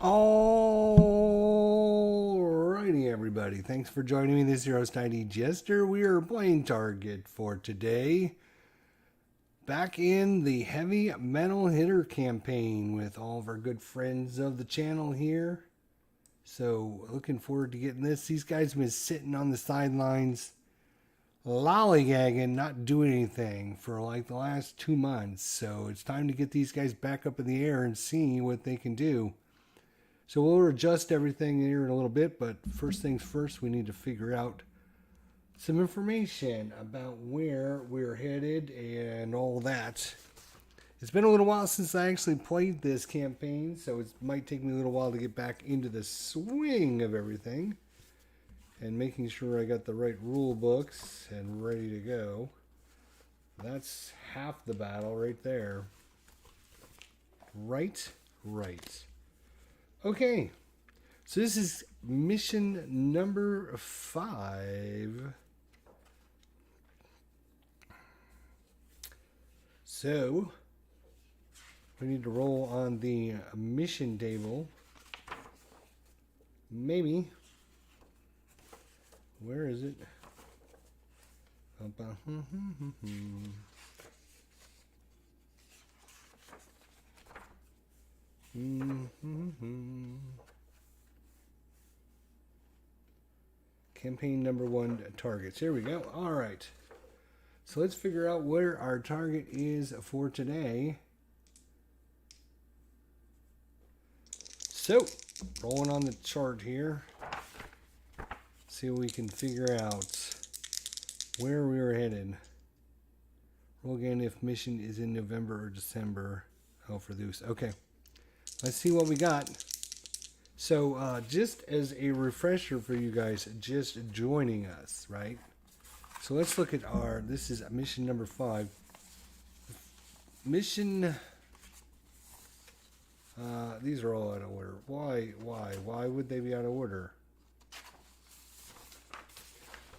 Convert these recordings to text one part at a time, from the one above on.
Alrighty, everybody. Thanks for joining me. This is your host, ID Jester. We are playing Target for today. Back in the heavy metal hitter campaign with all of our good friends of the channel here. So, looking forward to getting this. These guys have been sitting on the sidelines, lollygagging, not doing anything for like the last 2 months. So, it's time to get these guys back up in the air and see what they can do. So we'll adjust everything here in a little bit, but first things first, we need to figure out some information about where we're headed and all that. It's been a little while since I actually played this campaign, so it might take me a little while to get back into the swing of everything and making sure I got the right rule books and ready to go. That's half the battle right there. Right. Okay, so this is mission number 5. So, we need to roll on the mission table. Maybe. Where is it? Campaign number 1 targets. Here we go. All right. So let's figure out where our target is for today. So, rolling on the chart here. See what we can figure out where we are headed. Roll again if mission is in November or December. Oh, for those. Okay. Let's see what we got. So, just as a refresher for you guys just joining us, right? So let's look at this is mission number 5. Mission, these are all out of order. Why would they be out of order?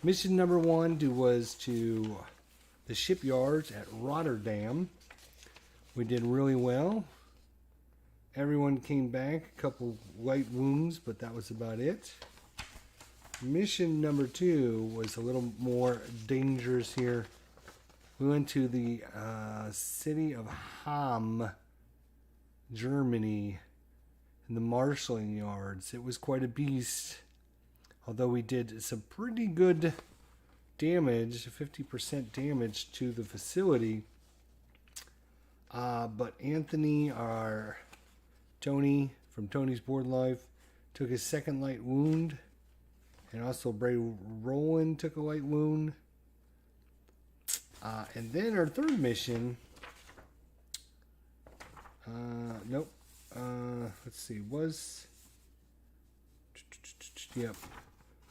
Mission number 1 was to the shipyards at Rotterdam. We did really well. Everyone came back, a couple light wounds, but that was about it. Mission number 2 was a little more dangerous here. We went to the city of Hamm, Germany, in the marshalling yards. It was quite a beast, although we did some pretty good damage, 50% damage to the facility. But Anthony, Tony from Tony's Board Life, took his second light wound. And also Bray Roland took a light wound. And then our third mission. Let's see. Yep.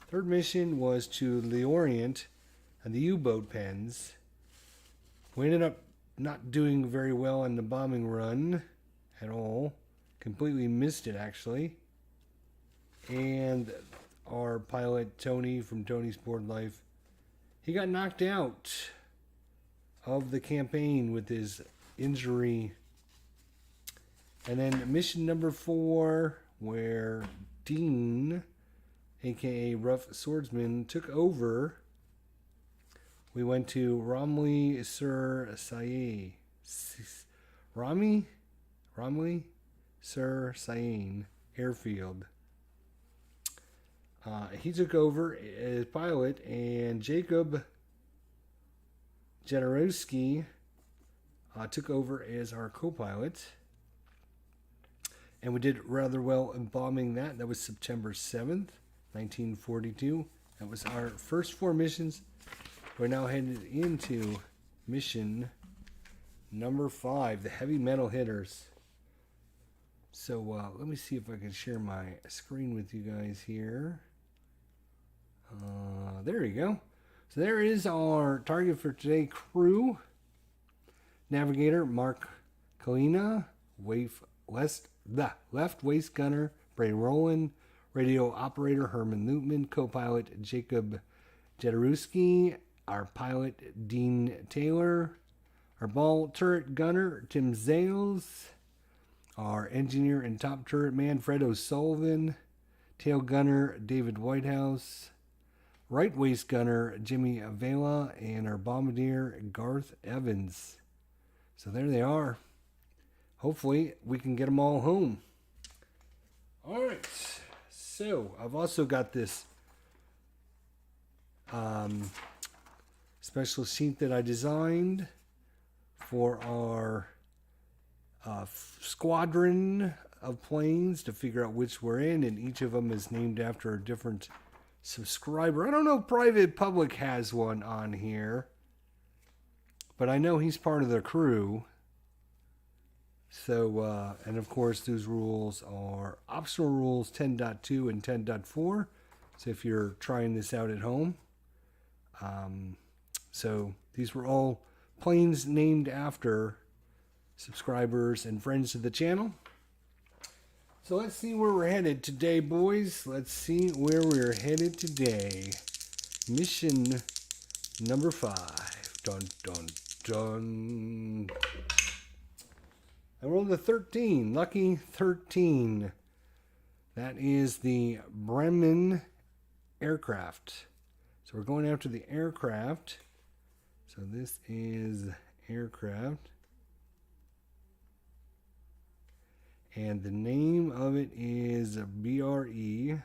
Third mission was to the Orient and the U-boat pens. We ended up not doing very well in the bombing run at all. Completely missed it, actually. And our pilot, Tony, from Tony's Board Life, he got knocked out of the campaign with his injury. And then mission number 4, where Dean, aka Rough Swordsman, took over. We went to Romley Sir Sain Airfield. He took over as pilot, and Jacob Jadorowski took over as our co-pilot. And we did rather well in bombing that. That was September 7th, 1942. That was our first 4 missions. We're now headed into mission number 5, the heavy metal hitters. So let me see if I can share my screen with you guys here. There you go. So there is our target for today crew. Navigator Mark Kalina, left waist gunner Bray Rowland, radio operator Herman Lutman, co-pilot Jacob Jadorowski, our pilot Dean Taylor, our ball turret gunner Tim Zales, Our engineer and top turret man, Fred O'Sullivan. Tail gunner, David Whitehouse. Right waist gunner, Jimmy Avila. And our bombardier, Garth Evans. So there they are. Hopefully we can get them all home. All right. So I've also got this special sheet that I designed for our squadron of planes to figure out which we're in, and each of them is named after a different subscriber. I don't know if Private Public has one on here, but I know he's part of the crew. So, and of course, those rules are optional rules 10.2 and 10.4. So if you're trying this out at home. So these were all planes named after subscribers and friends of the channel. So let's see where we're headed today, boys. Let's see where we're headed today. Mission number 5. Dun, dun, dun. I rolled a 13. Lucky 13. That is the Bremen aircraft. So we're going after the aircraft. So this is aircraft. And the name of it is BREMEN.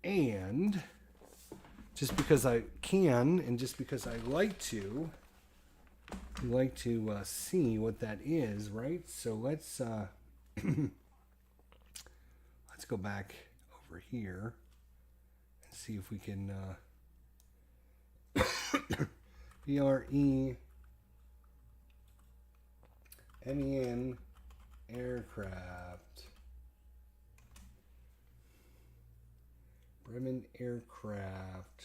And just because I can, and just because I like to see what that is, right? So let's let's go back over here and see if we can BREMEN aircraft. Bremen aircraft.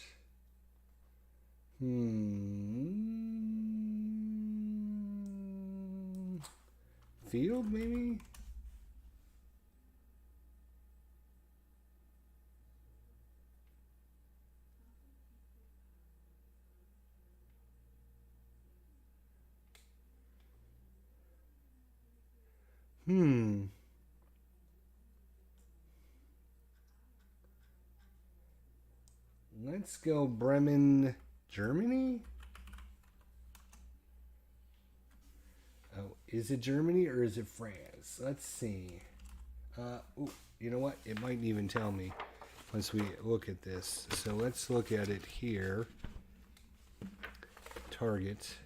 Field, maybe? Let's go Bremen, Germany? Oh, is it Germany or is it France? Let's see. Ooh, you know what? It might even tell me once we look at this. So let's look at it here. Target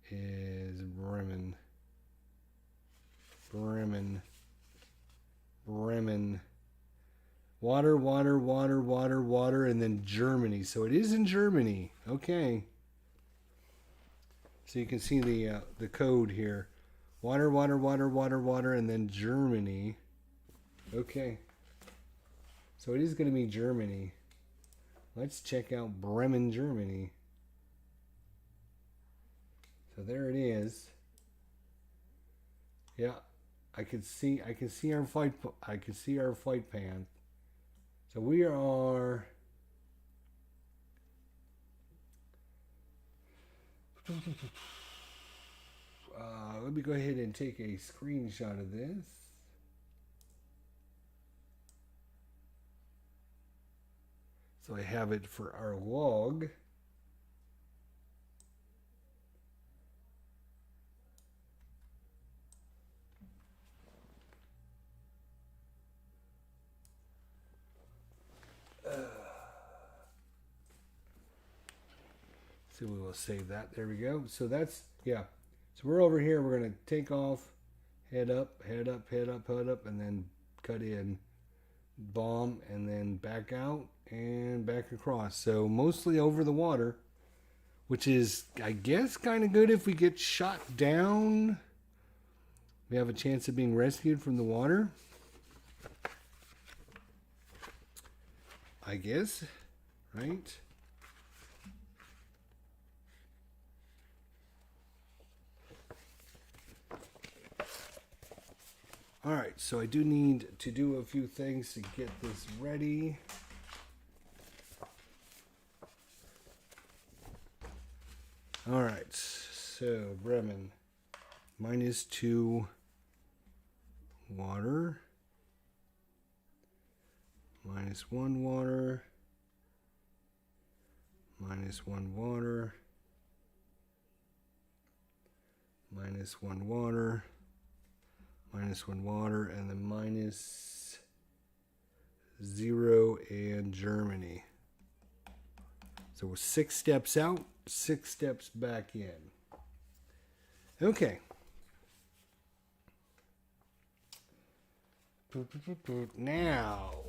is Bremen. Bremen. Water, and then Germany. So it is in Germany. Okay. So you can see the code here. Water, and then Germany. Okay. So it is going to be Germany. Let's check out Bremen, Germany. So there it is. Yeah, I can see our flight path. So we are let me go ahead and take a screenshot of this. So I have it for our log. So we will save that. There we go. So that's, yeah. So we're over here. We're going to take off, head up, and then cut in, bomb, and then back out and back across. So mostly over the water, which is, I guess, kind of good if we get shot down. We have a chance of being rescued from the water. I guess, right? All right, so I do need to do a few things to get this ready. All right, so Bremen, -2 water, -1 water, -1 water, -1 water, -1 water, and then -0 and Germany. So we're 6 steps out, 6 steps back in. Okay. Now,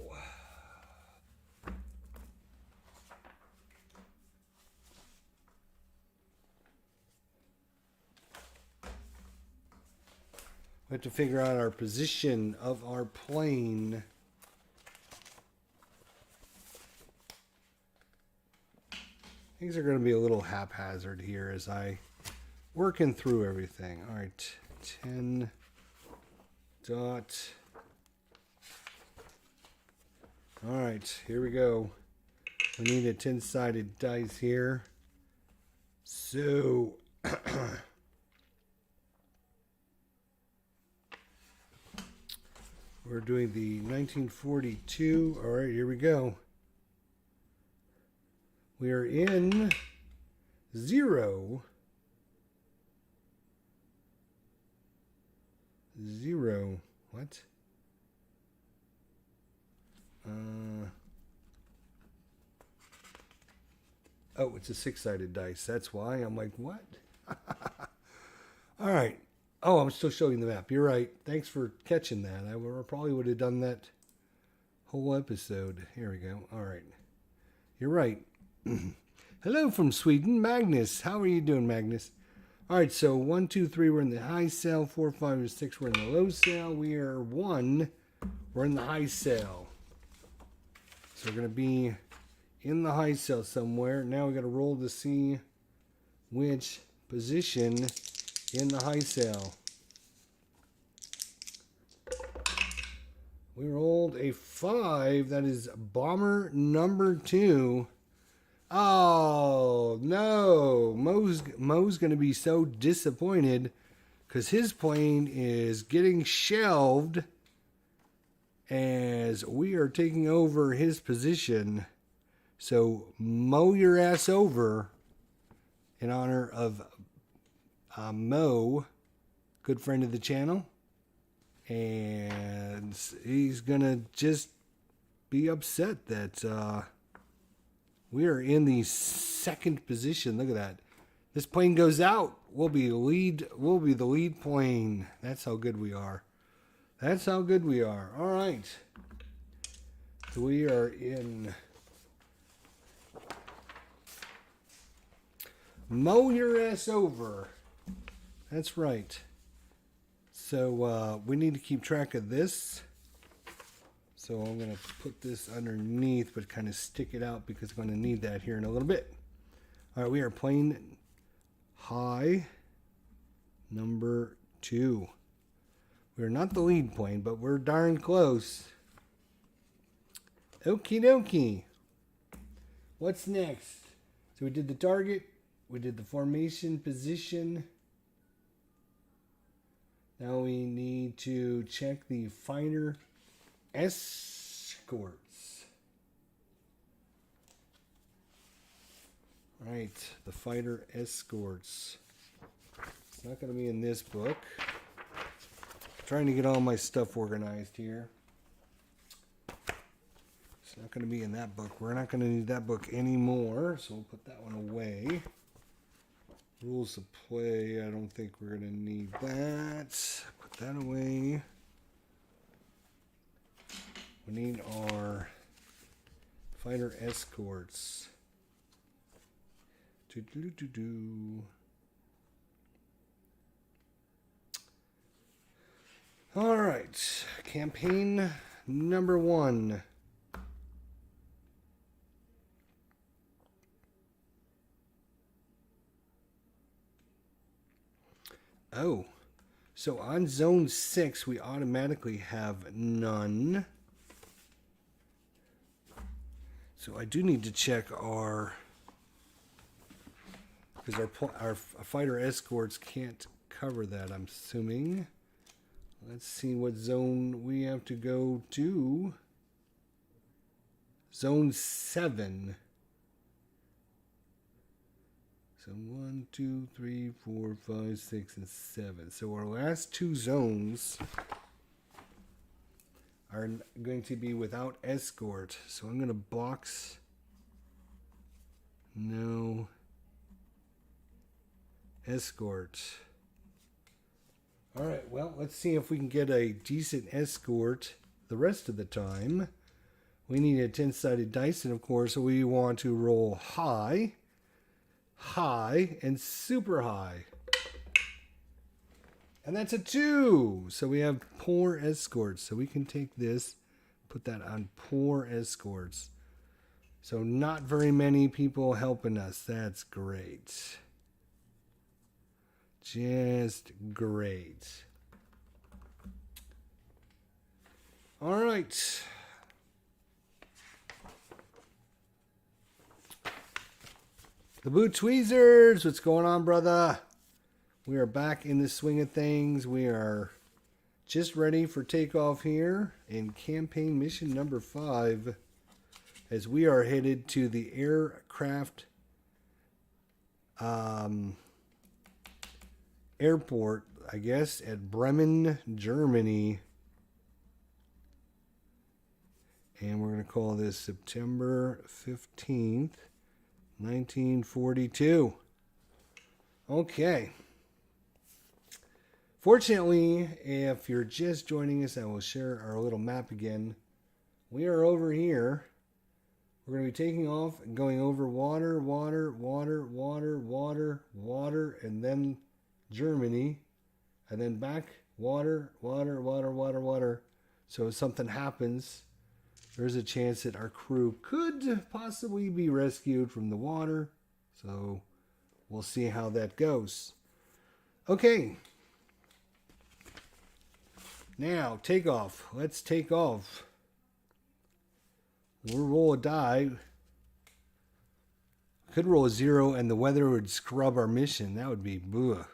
we have to figure out our position of our plane. Things are going to be a little haphazard here as I working through everything. All right, 10 dot. All right, here we go. We need a 10-sided dice here. So we're doing the 1942. All right, here we go. We are in 0. 0. What? Oh, it's a 6-sided dice. That's why. I'm like, what? All right. Oh, I'm still showing the map. You're right. Thanks for catching that. I probably would have done that whole episode. Here we go. All right. You're right. Hello from Sweden, Magnus. How are you doing, Magnus? All right, so 1, 2, 3, we're in the high sail. 4, 5, and 6, we're in the low sail. We are 1, we're in the high sail. So we're going to be in the high sail somewhere. Now we got to roll to see which position in the high sail. We rolled a 5. That is bomber number 2. Oh, no. Mo's going to be so disappointed because his plane is getting shelved as we are taking over his position. So mow your ass over in honor of Mo, good friend of the channel. And he's going to just be upset that we are in the second position. Look at that. This plane goes out. We'll be the lead plane. That's how good we are. That's how good we are. All right. So we are in mow your ass over. That's right. So we need to keep track of this. So I'm going to put this underneath, but kind of stick it out because I'm going to need that here in a little bit. All right, we are plane high number 2. We're not the lead plane, but we're darn close. Okie dokie. What's next? So we did the target. We did the formation position. Now we need to check the fighter escorts. Right, the fighter escorts. It's not going to be in this book. I'm trying to get all my stuff organized here. It's not going to be in that book. We're not going to need that book anymore, so we'll put that one away. Rules of play, I don't think we're going to need that. Put that away. We need our fighter escorts. All right, campaign number 1. Oh, so on zone 6, we automatically have none. So I do need to check our because our fighter escorts can't cover that, I'm assuming. Let's see what zone we have to go to. Zone 7. So 1, 2, 3, 4, 5, 6, and 7. So our last two zones are going to be without escort. So I'm going to box. No escort. Alright, well, let's see if we can get a decent escort the rest of the time. We need a 10-sided dice, and of course we want to roll high, high, and super high. And that's a 2. So we have poor escorts. So we can take this, put that on poor escorts. So not very many people helping us. That's great. Just great. All right. The Boot Tweezers, what's going on, brother? We are back in the swing of things. We are just ready for takeoff here in campaign mission number 5 as we are headed to the aircraft airport, I guess, at Bremen, Germany. And we're going to call this September 15th, 1942. Okay. Fortunately, if you're just joining us, I will share our little map again. We are over here. We're going to be taking off and going over water, water, water, water, water, water, and then Germany, and then back water, water, water, water, water. So if something happens, there's a chance that our crew could possibly be rescued from the water. So we'll see how that goes. Okay. Now, takeoff. Let's take off. We'll roll a die. Could roll a 0 and the weather would scrub our mission. That would be bleh.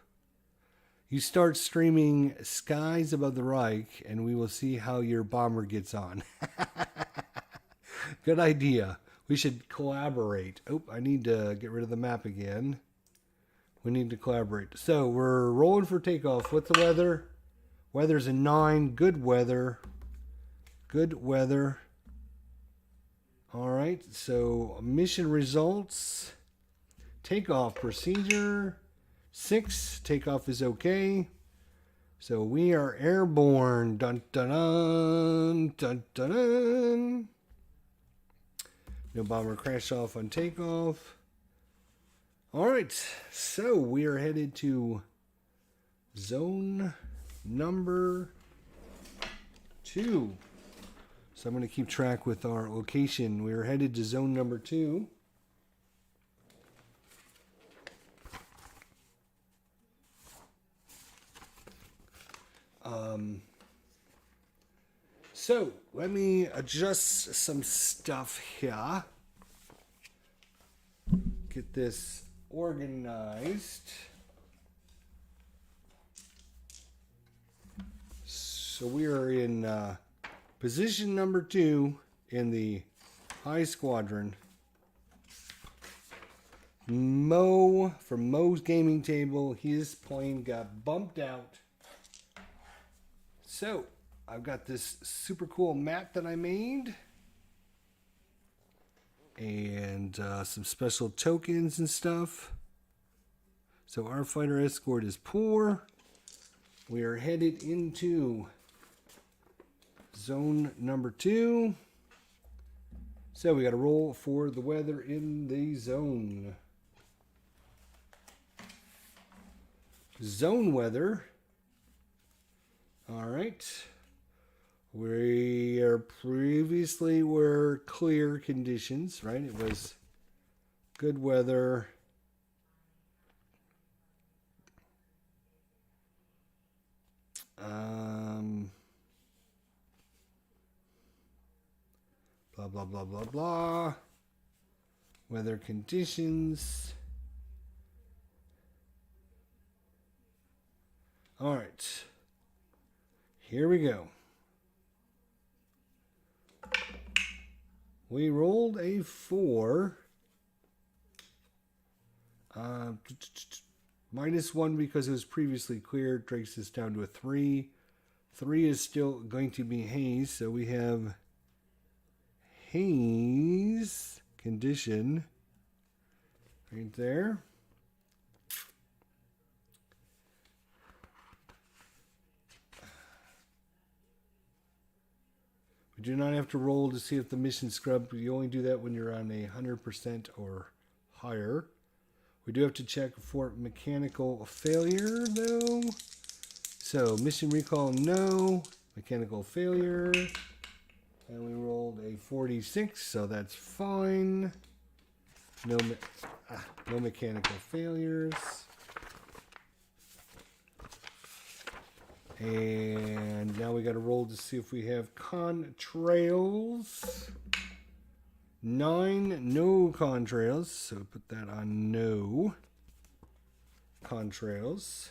You start streaming Skies Above the Reich, and we will see how your bomber gets on. Good idea. We should collaborate. Oh, I need to get rid of the map again. We need to collaborate. So, we're rolling for takeoff. What's the weather? Weather's a 9. Good weather. Good weather. Alright, so mission results. Takeoff procedure. 6, takeoff is okay. So we are airborne. Dun dun dun dun dun dun. No bomber crash off on takeoff. Alright, so we are headed to zone number 2. So I'm going to keep track with our location. We are headed to zone number 2. So let me adjust some stuff here. Get this organized. So we are in position number 2 in the high squadron. Mo from Mo's gaming table, his plane got bumped out. So I've got this super cool map that I made. And some special tokens and stuff. So our fighter escort is poor. We are headed into zone number 2. So we got to roll for the weather in the zone. Zone weather. All right. We are previously were clear conditions, right? It was good weather. Blah, blah, blah, blah, blah. Weather conditions. All right. Here we go. We rolled a 4. -1 because it was previously cleared. Takes this down to a 3. 3 is still going to be haze, so we have haze condition right there. We do not have to roll to see if the mission scrub. You only do that when you're on 100% or higher. We do have to check for mechanical failure, though. So, mission recall, no. Mechanical failure. And we rolled a 46, so that's fine. No mechanical failures. And now we got to roll to see if we have contrails. 9, no contrails. So put that on no contrails.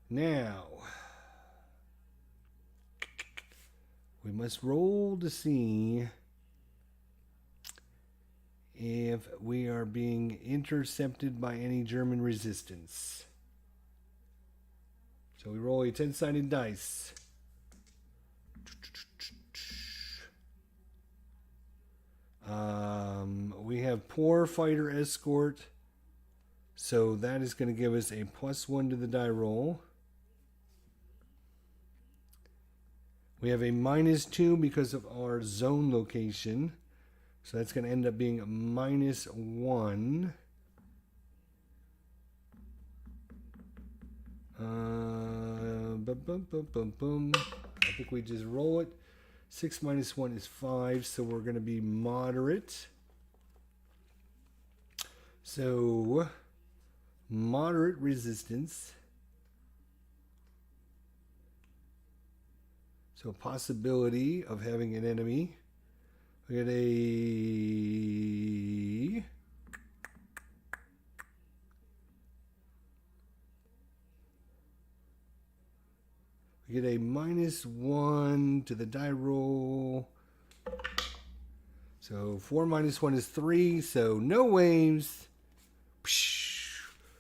Now, we must roll to see if we are being intercepted by any German resistance. So we roll a 10-sided dice. We have poor fighter escort, so that is going to give us a +1 to the die roll. We have a -2 because of our zone location, so that's going to end up being a -1. I think we just roll it. 6 minus 1 is 5, so we're going to be moderate. So, moderate resistance. So, possibility of having an enemy. We get a... We get a -1 to the die roll. So 4 minus 1 is 3. So no waves.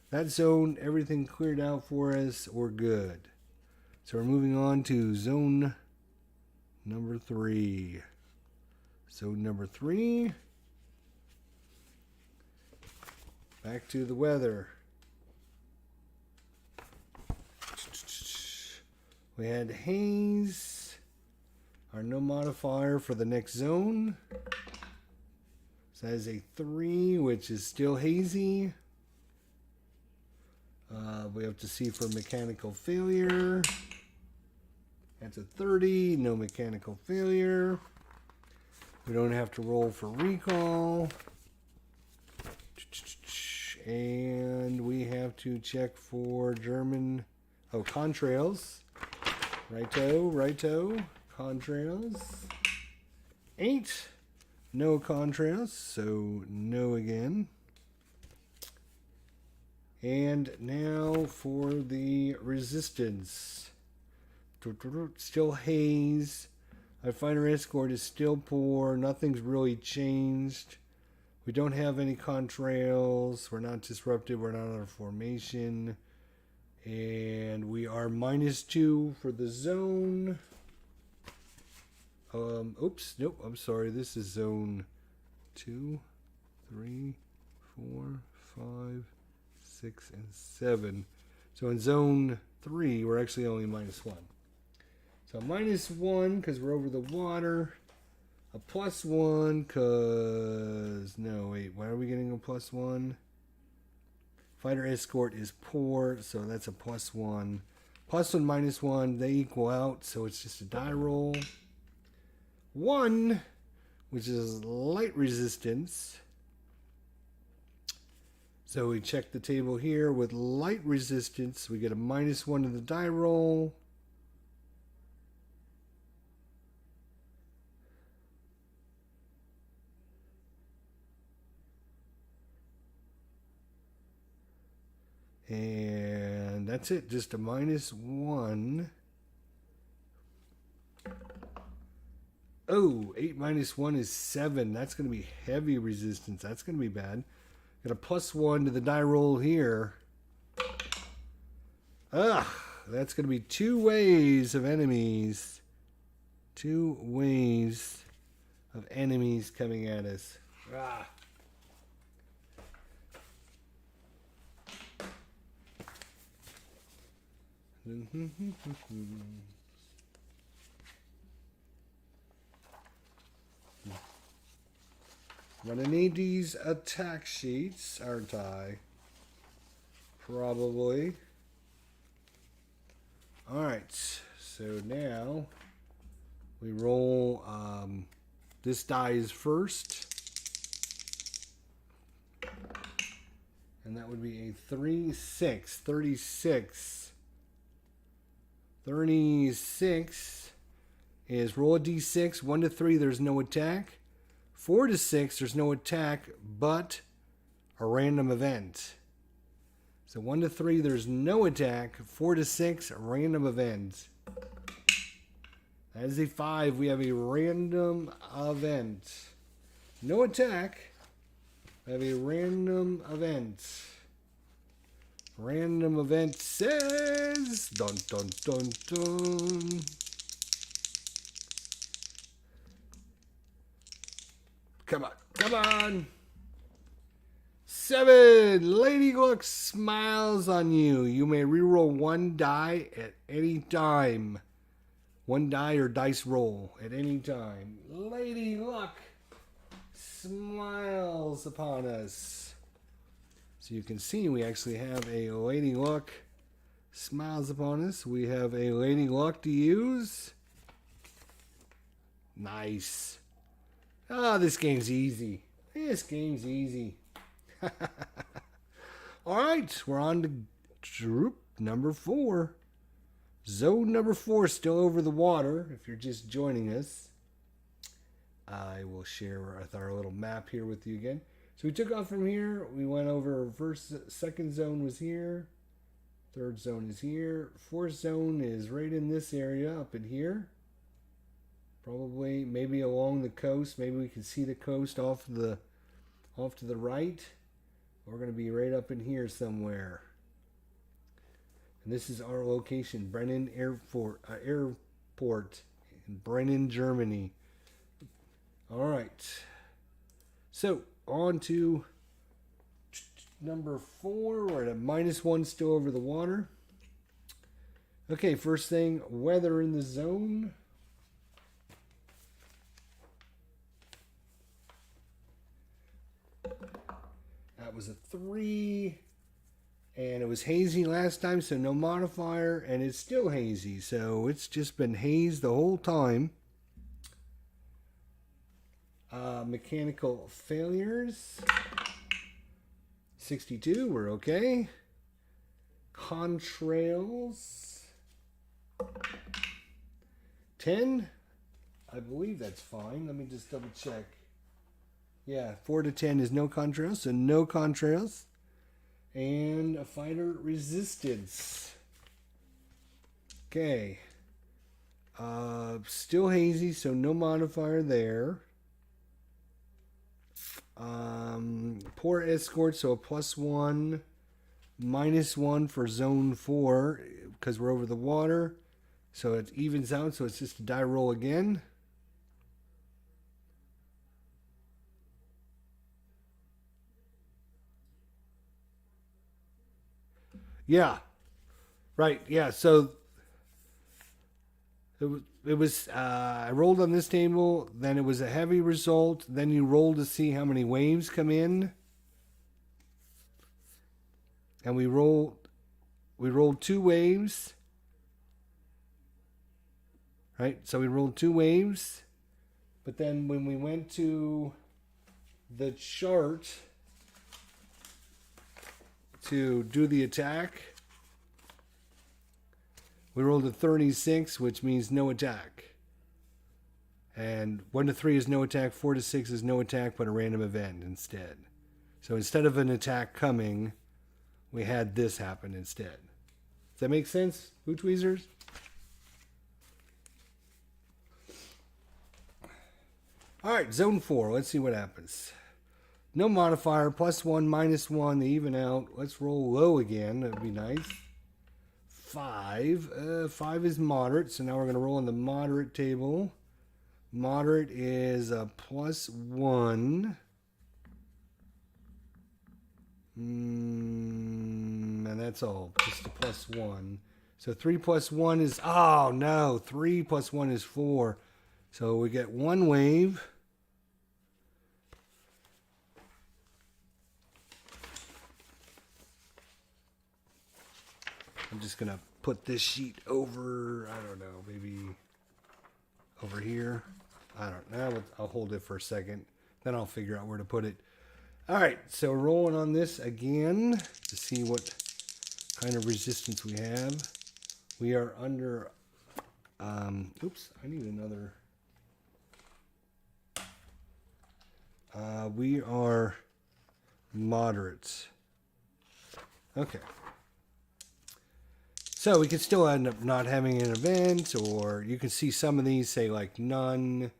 That zone, everything cleared out for us. We're good. So we're moving on to zone number 3. Zone number 3. Back to the weather. We had haze, our no modifier for the next zone. So that is a 3, which is still hazy. We have to see for mechanical failure. That's a 30, no mechanical failure. We don't have to roll for recall. And we have to check for German, contrails. Righto, contrails. 8, no contrails, so no again. And now for the resistance. Still haze. Our fighter escort is still poor. Nothing's really changed. We don't have any contrails. We're not disrupted. We're not out of formation. And we are -2 for the zone. Nope, I'm sorry. This is zone 2, 3, 4, 5, 6, and 7. So in zone 3, we're actually only -1. So -1 because we're over the water. A +1 because... No, wait. Why are we getting a +1? Fighter escort is poor, so that's a +1. +1, -1, they equal out, so it's just a die roll. 1, which is light resistance. So we check the table here with light resistance. We get a -1 to the die roll. And that's it. Just a -1. Oh, 8 minus 1 is 7. That's going to be heavy resistance. That's going to be bad. Got a +1 to the die roll here. Ugh, that's going to be 2 waves of enemies. 2 waves of enemies coming at us. Ah. I'm gonna need these attack sheets, aren't I? Probably. Alright, so now we roll, this dies first. And that would be a 3-6, 36. 36 is roll a d6, 1 to 3, there's no attack. 4 to 6, there's no attack, but a random event. So 1 to 3, there's no attack. 4 to 6, a random event. That is a 5. We have a random event. No attack. We have a random event. Random event says... Dun, dun, dun, dun. Come on. Come on. 7. Lady Luck smiles on you. You may reroll 1 die at any time. 1 die or dice roll at any time. Lady Luck smiles upon us. So you can see we actually have a Lady Luck smiles upon us. We have a Lady Luck to use. Nice. Ah, this game's easy. This game's easy. Alright, we're on to group number 4. Zone number 4, still over the water, if you're just joining us. I will share our little map here with you again. So we took off from here. We went over second zone was here. Third zone is here. Fourth zone is right in this area, up in here. Probably, maybe along the coast. Maybe we can see the coast off to the right. We're going to be right up in here somewhere. And this is our location, Brennen Airport in Brennen, Germany. All right. So, on to number 4. We're at a -1 still over the water. Okay, first thing, weather in the zone. That was a 3. And it was hazy last time, so no modifier. And it's still hazy, so it's just been haze the whole time. Mechanical failures. 62, we're okay. Contrails. 10. I believe that's fine. Let me just double check. Yeah, 4 to 10 is no contrails, so no contrails. And a fighter resistance. Okay. Still hazy, so no modifier there. Poor escort, so a +1. -1 for zone 4, because we're over the water. So it evens out, so it's just a die roll again. Yeah, right. Yeah, so it was. I rolled on this table. Then it was a heavy result. Then you roll to see how many waves come in, and we rolled 2 waves. Right. So we rolled 2 waves, but then when we went to the chart to do the attack, we rolled a 36, which means no attack. And 1 to 3 is no attack, 4 to 6 is no attack, but a random event instead. So instead of an attack coming, we had this happen instead. Does that make sense, Hoo Tweezers? All right, zone 4. Let's see what happens. No modifier, +1, -1. They even out. Let's roll low again. That would be nice. 5. 5 is moderate, so now we're going to roll on the moderate table. Moderate is a +1. And that's all. Just a +1. So 3 + 1 is... Oh, no. 3 + 1 is 4. So we get 1 wave. I'm just going to put this sheet over, I don't know, maybe over here. I don't know. I'll hold it for a second. Then I'll figure out where to put it. All right, so rolling on this again to see what kind of resistance we have. We are under, oops, I need another. We are moderates. Okay. So we could still end up not having an event, or you can see some of these say like none.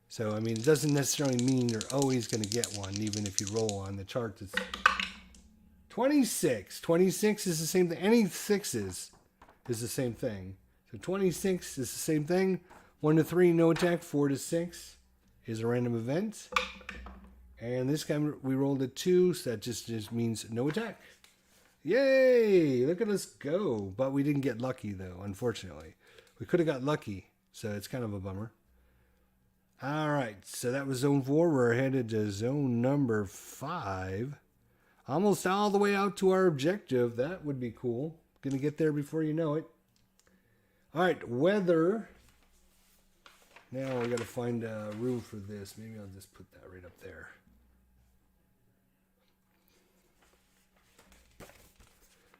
So, I mean, it doesn't necessarily mean you're always going to get one, even if you roll on the chart. That's 26. 26 is the same thing. Any 6s is the same thing. So 26 is the same thing. 1 to 3, no attack. 4 to 6 is a random event. And this time we rolled a 2, so that just means no attack. Yay! Look at us go. But we didn't get lucky, though, unfortunately. We could have got lucky, so it's kind of a bummer. All right, so that was zone 4. We're headed to zone number 5. Almost all the way out to our objective. That would be cool. Gonna get there before you know it. All right, weather. Now we got to find room for this. Maybe I'll just put that right up there.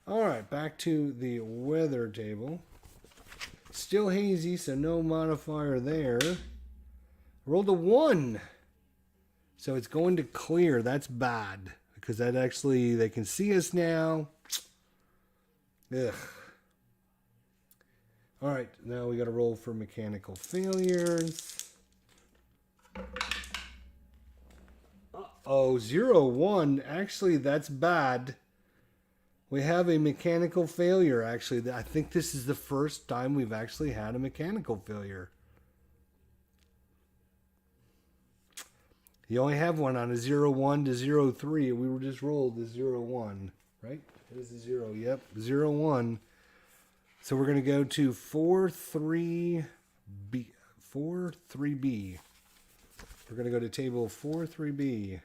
All right, back to the weather table. Still hazy, so no modifier there. Rolled a 1. So it's going to clear. That's bad. Because that actually, they can see us now. Ugh. All right, now we got to roll for mechanical failures. Uh-oh, 0, 1. Actually, that's bad. We have a mechanical failure, actually. I think this is the first time we've actually had a mechanical failure. You only have one on a 0-1 to 0-3. We were just rolled the 0-1, right? There's a 0. Yep, 0-1. So we're going to go to 4-3B. 4-3B. We're going to go to table 4-3B.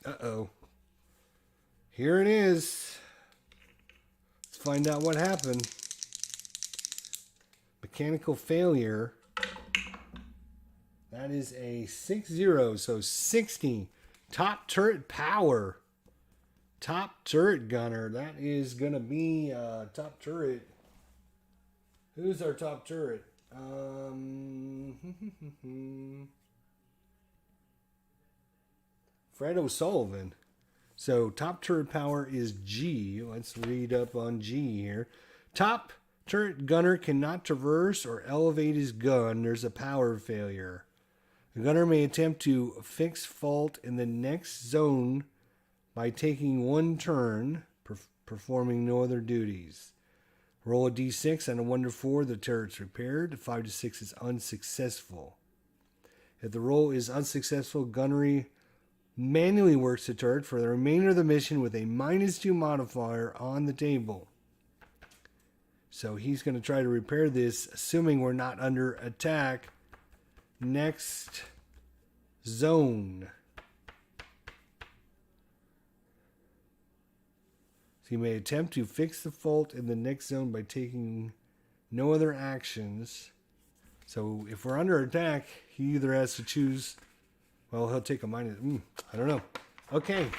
Uh-oh. Here it is. Let's find out what happened. Mechanical failure. That is a 6-0, so 60. Top turret power. Top turret gunner. That is going to be top turret. Who's our top turret? Fred O'Sullivan. So top turret power is G. Let's read up on G here. Top turret gunner cannot traverse or elevate his gun. There's a power failure. The gunner may attempt to fix fault in the next zone by taking one turn, performing no other duties. Roll a d6 on a 1 to 4, the turret's repaired. 5 to 6 is unsuccessful. If the roll is unsuccessful, gunnery manually works the turret for the remainder of the mission with a -2 modifier on the table. So he's going to try to repair this, assuming we're not under attack. Next zone. So he may attempt to fix the fault in the next zone by taking no other actions. So if we're under attack, he either has to choose... Well, he'll take a minus... I don't know. Okay.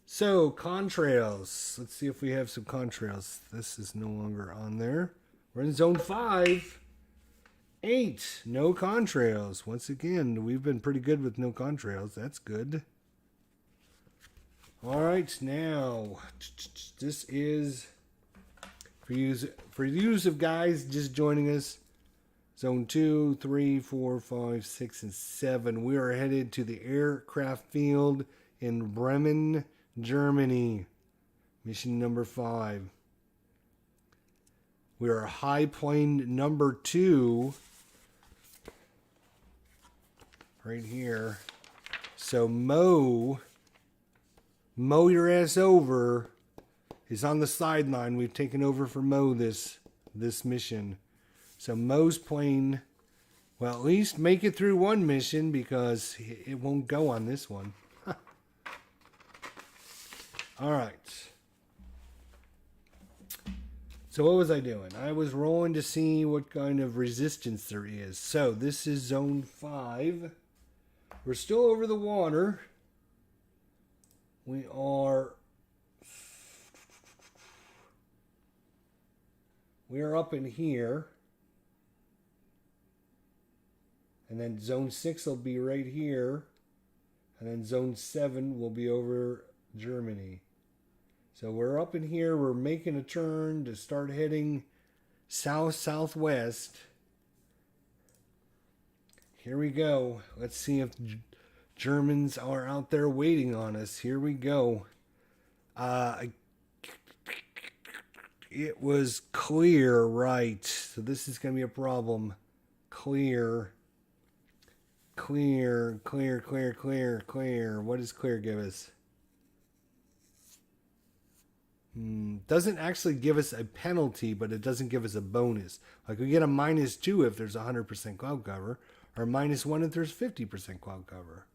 So, contrails. Let's see if we have some contrails. This is no longer on there. We're in zone 5. 8. No contrails. Once again, we've been pretty good with no contrails. That's good. All right, now this is for use of guys just joining us. Zone 2, 3, 4, 5, 6, and 7. We are headed to the aircraft field in Bremen, Germany. Mission number 5. We are high plane number 2. Right here. So mow your ass over is on the sideline. We've taken over for Mo this mission. So Mo's plane, well, at least make it through one mission because it won't go on this one. All right. So what was I doing? I was rolling to see what kind of resistance there is. So this is Zone 5. We're still over the water. We are up in here. And then Zone 6 will be right here. And then Zone 7 will be over Germany. So we're up in here. We're making a turn to start heading south-southwest. Here we go. Let's see if Germans are out there waiting on us. Here we go. It was clear, right. So this is going to be a problem. Clear. Clear. What does clear give us? Doesn't actually give us a penalty, but it doesn't give us a bonus. Like we get a -2 if there's 100% cloud cover, or -1 if there's 50% cloud cover.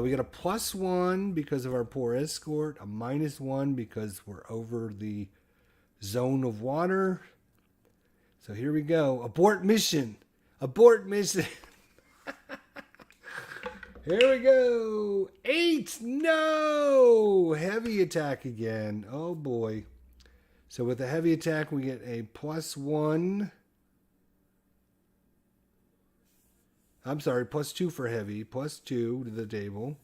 We get a +1 because of our poor escort, a -1 because we're over the zone of water. So here we go. Abort mission. Abort mission. Here we go. 8. No. Heavy attack again. Oh boy. So with the heavy attack, we get a +1. I'm sorry, +2 for heavy. +2 to the table.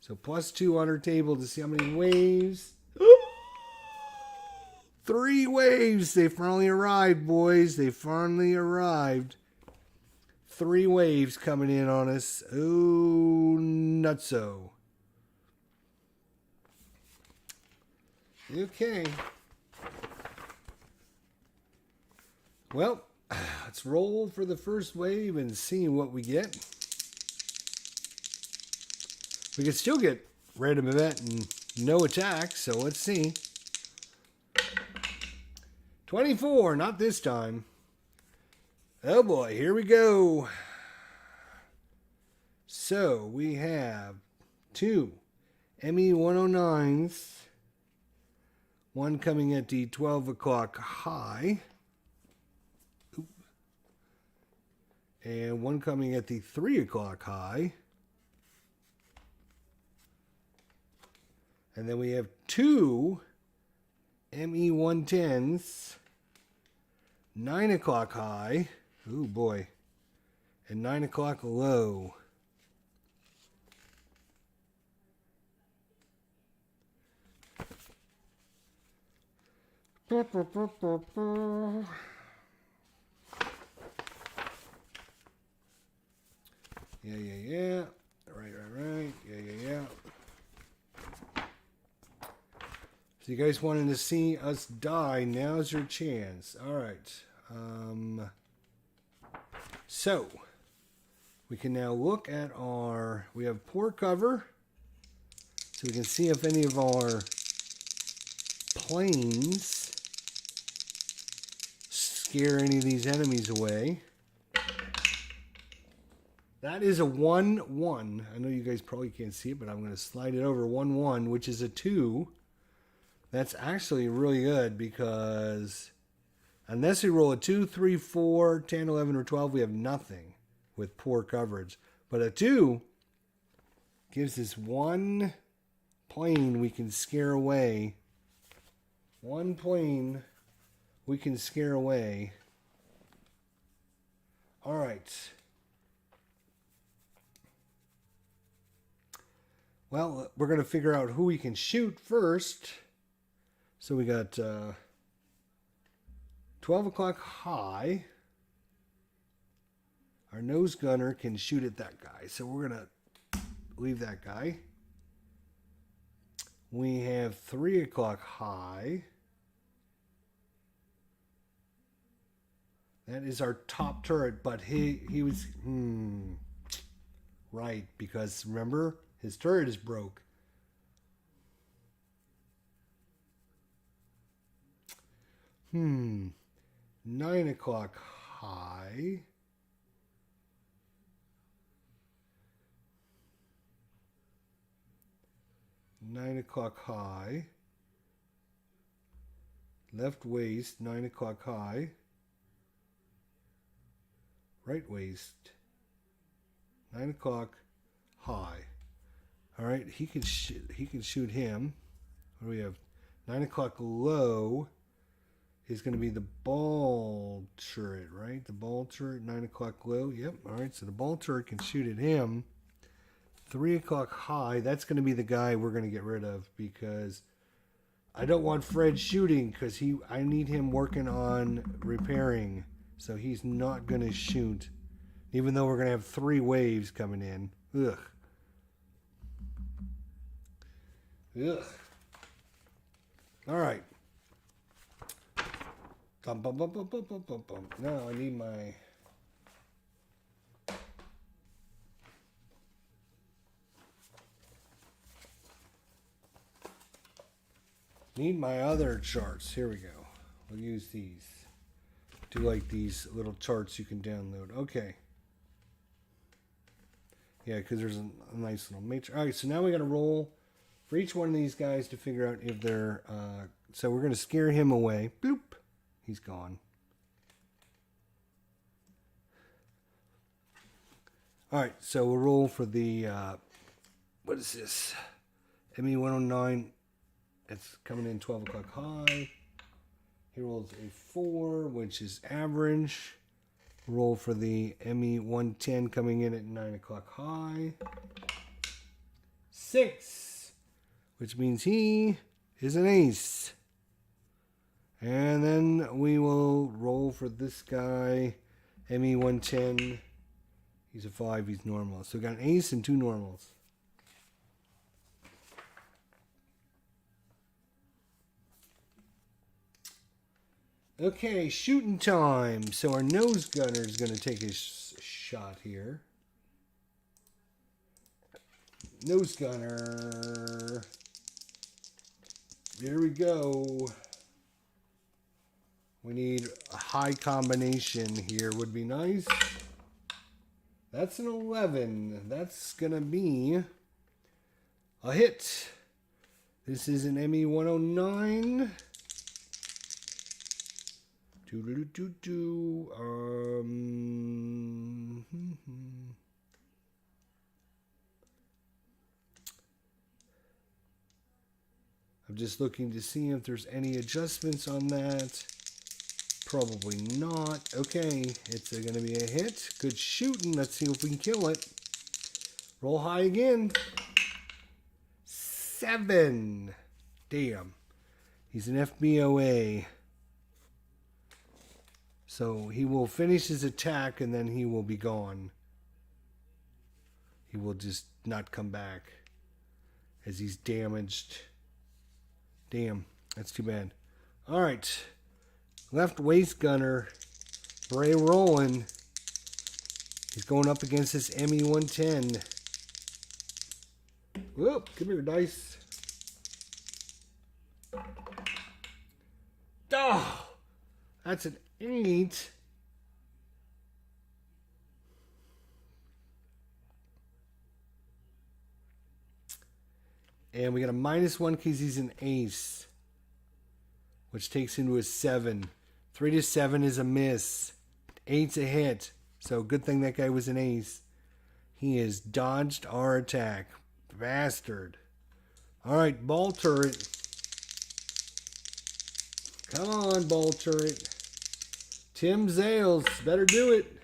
So +2 on our table to see how many waves. 3 waves. They finally arrived, boys. They finally arrived. 3 waves coming in on us. Oh, nutso. Okay. Well, let's roll for the first wave and see what we get. We could still get random event and no attack, so let's see. 24, not this time. Oh boy, here we go. So we have 2 ME-109s, one coming at the 12 o'clock high, and one coming at the 3 o'clock high. And then we have 2 ME-110s, 9 o'clock high. Ooh, boy. And 9 o'clock low. Yeah. Right. Yeah. So you guys wanted to see us die. Now's your chance. All right. So we can now look at we have poor cover. So we can see if any of our planes scare any of these enemies away. That is a 1-1. I know you guys probably can't see it, but I'm going to slide it over. 1-1, which is a 2. That's actually really good because unless we roll a 2, 3, 4, 10, 11, or 12, we have nothing with poor coverage. But a 2 gives us 1 plane we can scare away. 1 plane we can scare away. All right. Well, we're going to figure out who we can shoot first. So we got 12 o'clock high. Our nose gunner can shoot at that guy. So we're going to leave that guy. We have 3 o'clock high. That is our top turret, but he was... Right, because remember, his turret is broke. Hmm. 9 o'clock high. Nine o'clock high. Left waist, 9 o'clock high. Right waist, 9 o'clock high. All right, he can shoot him. What do we have? 9 o'clock low is going to be the ball turret, right? The ball turret, 9 o'clock low. Yep. All right, so the ball turret can shoot at him. 3 o'clock high, that's going to be the guy we're going to get rid of because I don't want Fred shooting because I need him working on repairing. So he's not going to shoot, even though we're going to have 3 waves coming in. Ugh. Ugh. All right. Bum, bum, bum, bum, bum, bum, bum, bum. Now I need my... Need my other charts. Here we go. We'll use these. Do like these little charts you can download. Okay. Yeah, because there's a nice little matrix. All right, so now we got to roll for each one of these guys to figure out if they're... so we're going to scare him away. Bloop. He's gone. All right, so we'll roll for the... what is this? ME-109. It's coming in 12 o'clock high. He rolls a 4, which is average. Roll for the ME-110 coming in at 9 o'clock high. 6, which means he is an ace. And then we will roll for this guy, ME-110. He's a 5, he's normal. So we got an ace and 2 normals. Okay, shooting time. So our nose gunner is going to take a shot here. Nose gunner. Here we go. We need a high combination here would be nice. That's an 11. That's going to be a hit. This is an ME-109. I'm just looking to see if there's any adjustments on that. Probably not. Okay, it's going to be a hit. Good shooting. Let's see if we can kill it. Roll high again. 7. Damn. He's an FBOA. So he will finish his attack and then he will be gone. He will just not come back as he's damaged. Damn, that's too bad. All right. Left waist gunner, Bray rolling. He's going up against this ME-110. Whoop, come here, dice. Oh, that's an 8. And we got a -1 because he's an ace, which takes into a 7. 3 to 7 is a miss. 8's a hit. So good thing that guy was an ace. He has dodged our attack. Bastard. All right, ball turret. Come on, ball turret. Tim Zales, better do it.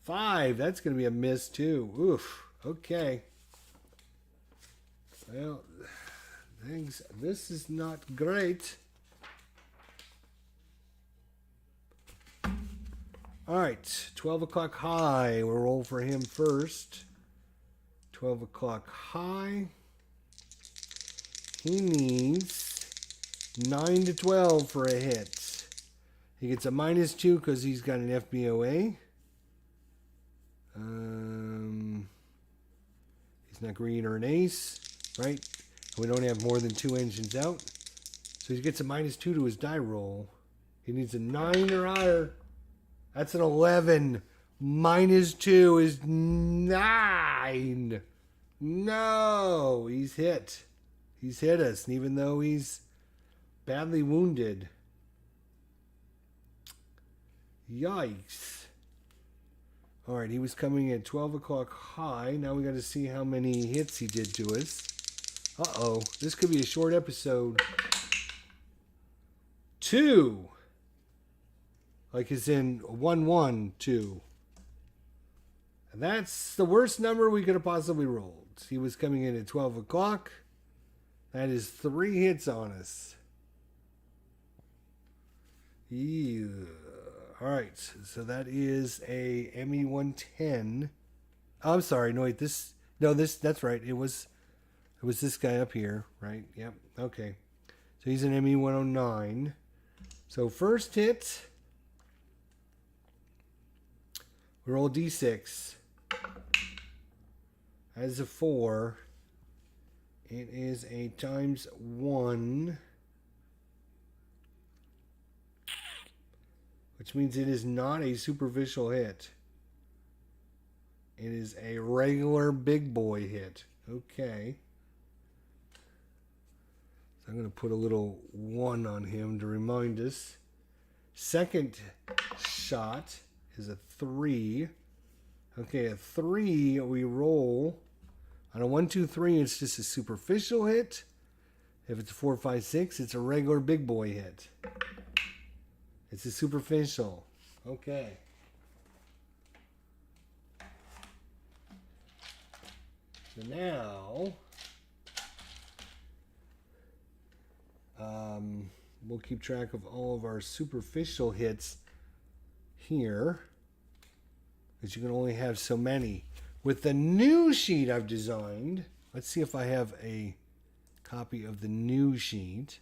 5, that's going to be a miss too. Oof, okay. Well, this is not great. Alright, 12 o'clock high. We'll roll for him first. 12 o'clock high. He needs 9 to 12 for a hit. He gets a -2 because he's got an FBOA. He's not green or an ace, right? We don't have more than 2 engines out. So he gets a -2 to his die roll. He needs a 9 or higher. That's an 11. -2 is 9. No, he's hit. He's hit us, and even though he's badly wounded. Yikes. Alright, he was coming at 12 o'clock high. Now we got to see how many hits he did to us. Uh-oh. This could be a short episode. 2. Like it's in 1-1-2. And that's the worst number we could have possibly rolled. He was coming in at 12 o'clock. That is 3 hits on us. Yeah. Alright, so that is a ME110. Oh, I'm sorry, no wait, that's right. It was this guy up here, right? Yep, okay. So he's an ME109. So first hit, we roll D6. That is a 4. It is a ×1. Which means it is not a superficial hit. It is a regular big boy hit. Okay. So I'm going to put a little 1 on him to remind us. Second shot is a 3. Okay, a 3 we roll. On a 1, 2, 3, it's just a superficial hit. If it's a 4, 5, 6, it's a regular big boy hit. It's a superficial. Okay. So now, we'll keep track of all of our superficial hits here, because you can only have so many. With the new sheet I've designed, let's see if I have a copy of the new sheet.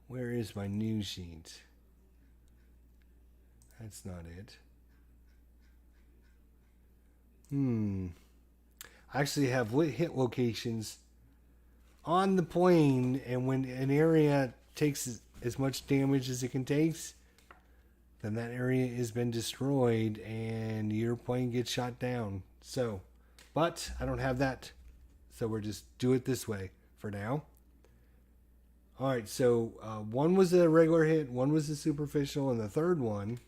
Where is my new sheet? That's not it. I actually have hit locations on the plane, and when an area takes as much damage as it can take, then that area has been destroyed and your plane gets shot down. So, but I don't have that. So we're just do it this way for now. All right, so 1 was a regular hit, 1 was a superficial, and the third one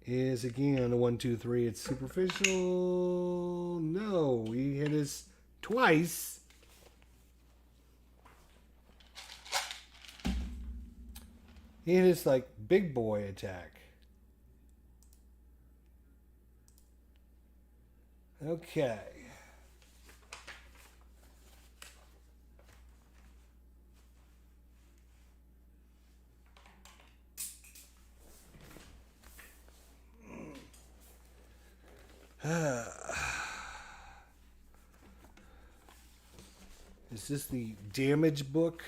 is again a 1, 2, 3. It's superficial. No, he hit us twice. He hit us like big boy attack. Okay. Is this the damage book?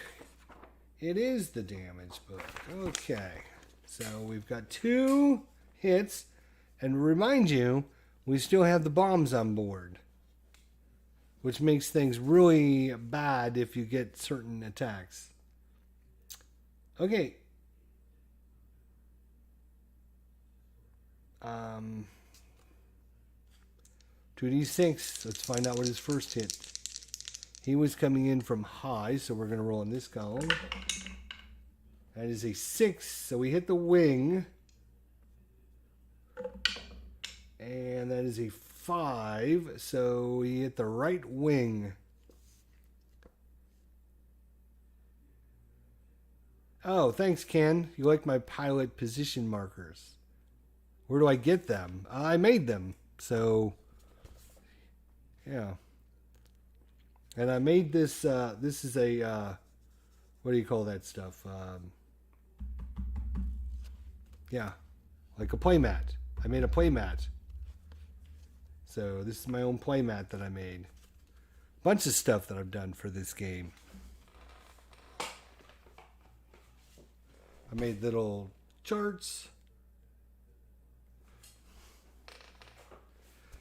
It is the damage book. Okay. So we've got 2 hits. And remind you, we still have the bombs on board, which makes things really bad if you get certain attacks. Okay. 2d6. Let's find out what his first hit. He was coming in from high, so we're going to roll in this column. That is a 6, so we hit the wing. And that is a 5, so we hit the right wing. Oh, thanks, Ken. You like my pilot position markers. Where do I get them? I made them. So, yeah. And I made this, this is a, what do you call that stuff? Yeah, like a playmat. I made a playmat. So this is my own playmat that I made. Bunch of stuff that I've done for this game. I made little charts.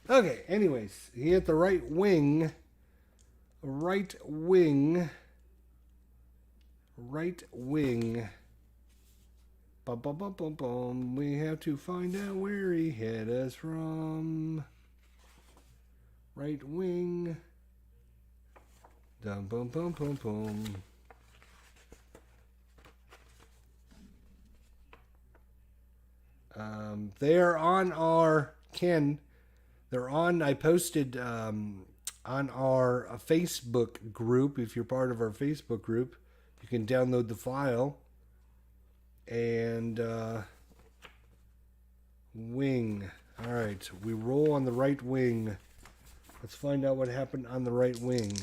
Okay, anyways, he hit the right wing. Right wing. Right wing. Bum, bum, bum, bum, bum. We have to find out where he hit us from. Right wing. Dum, bum, bum, bum, bum. They're on our Ken. They're on. I posted on our Facebook group. If you're part of our Facebook group, you can download the file. And wing. All right, we roll on the right wing. Let's find out what happened on the right wing.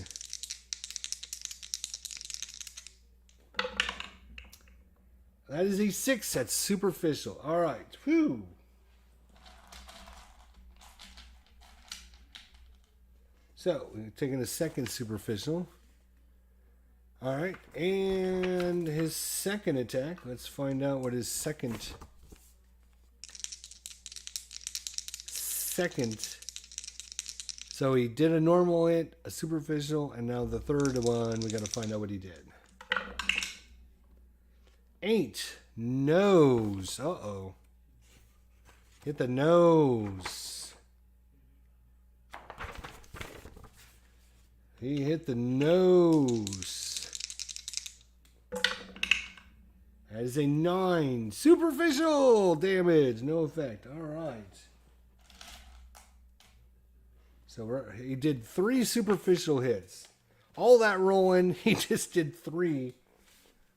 That is a 6. That's superficial. All right. Whew. So, we're taking a second superficial. All right. And his second attack. Let's find out what his second. So, he did a normal hit, a superficial, and now the third one, we got to find out what he did. 8. Nose. Uh-oh. Hit the nose. He hit the nose. That is a 9. Superficial damage. No effect. All right. So he did 3 superficial hits. All that rolling, he just did 3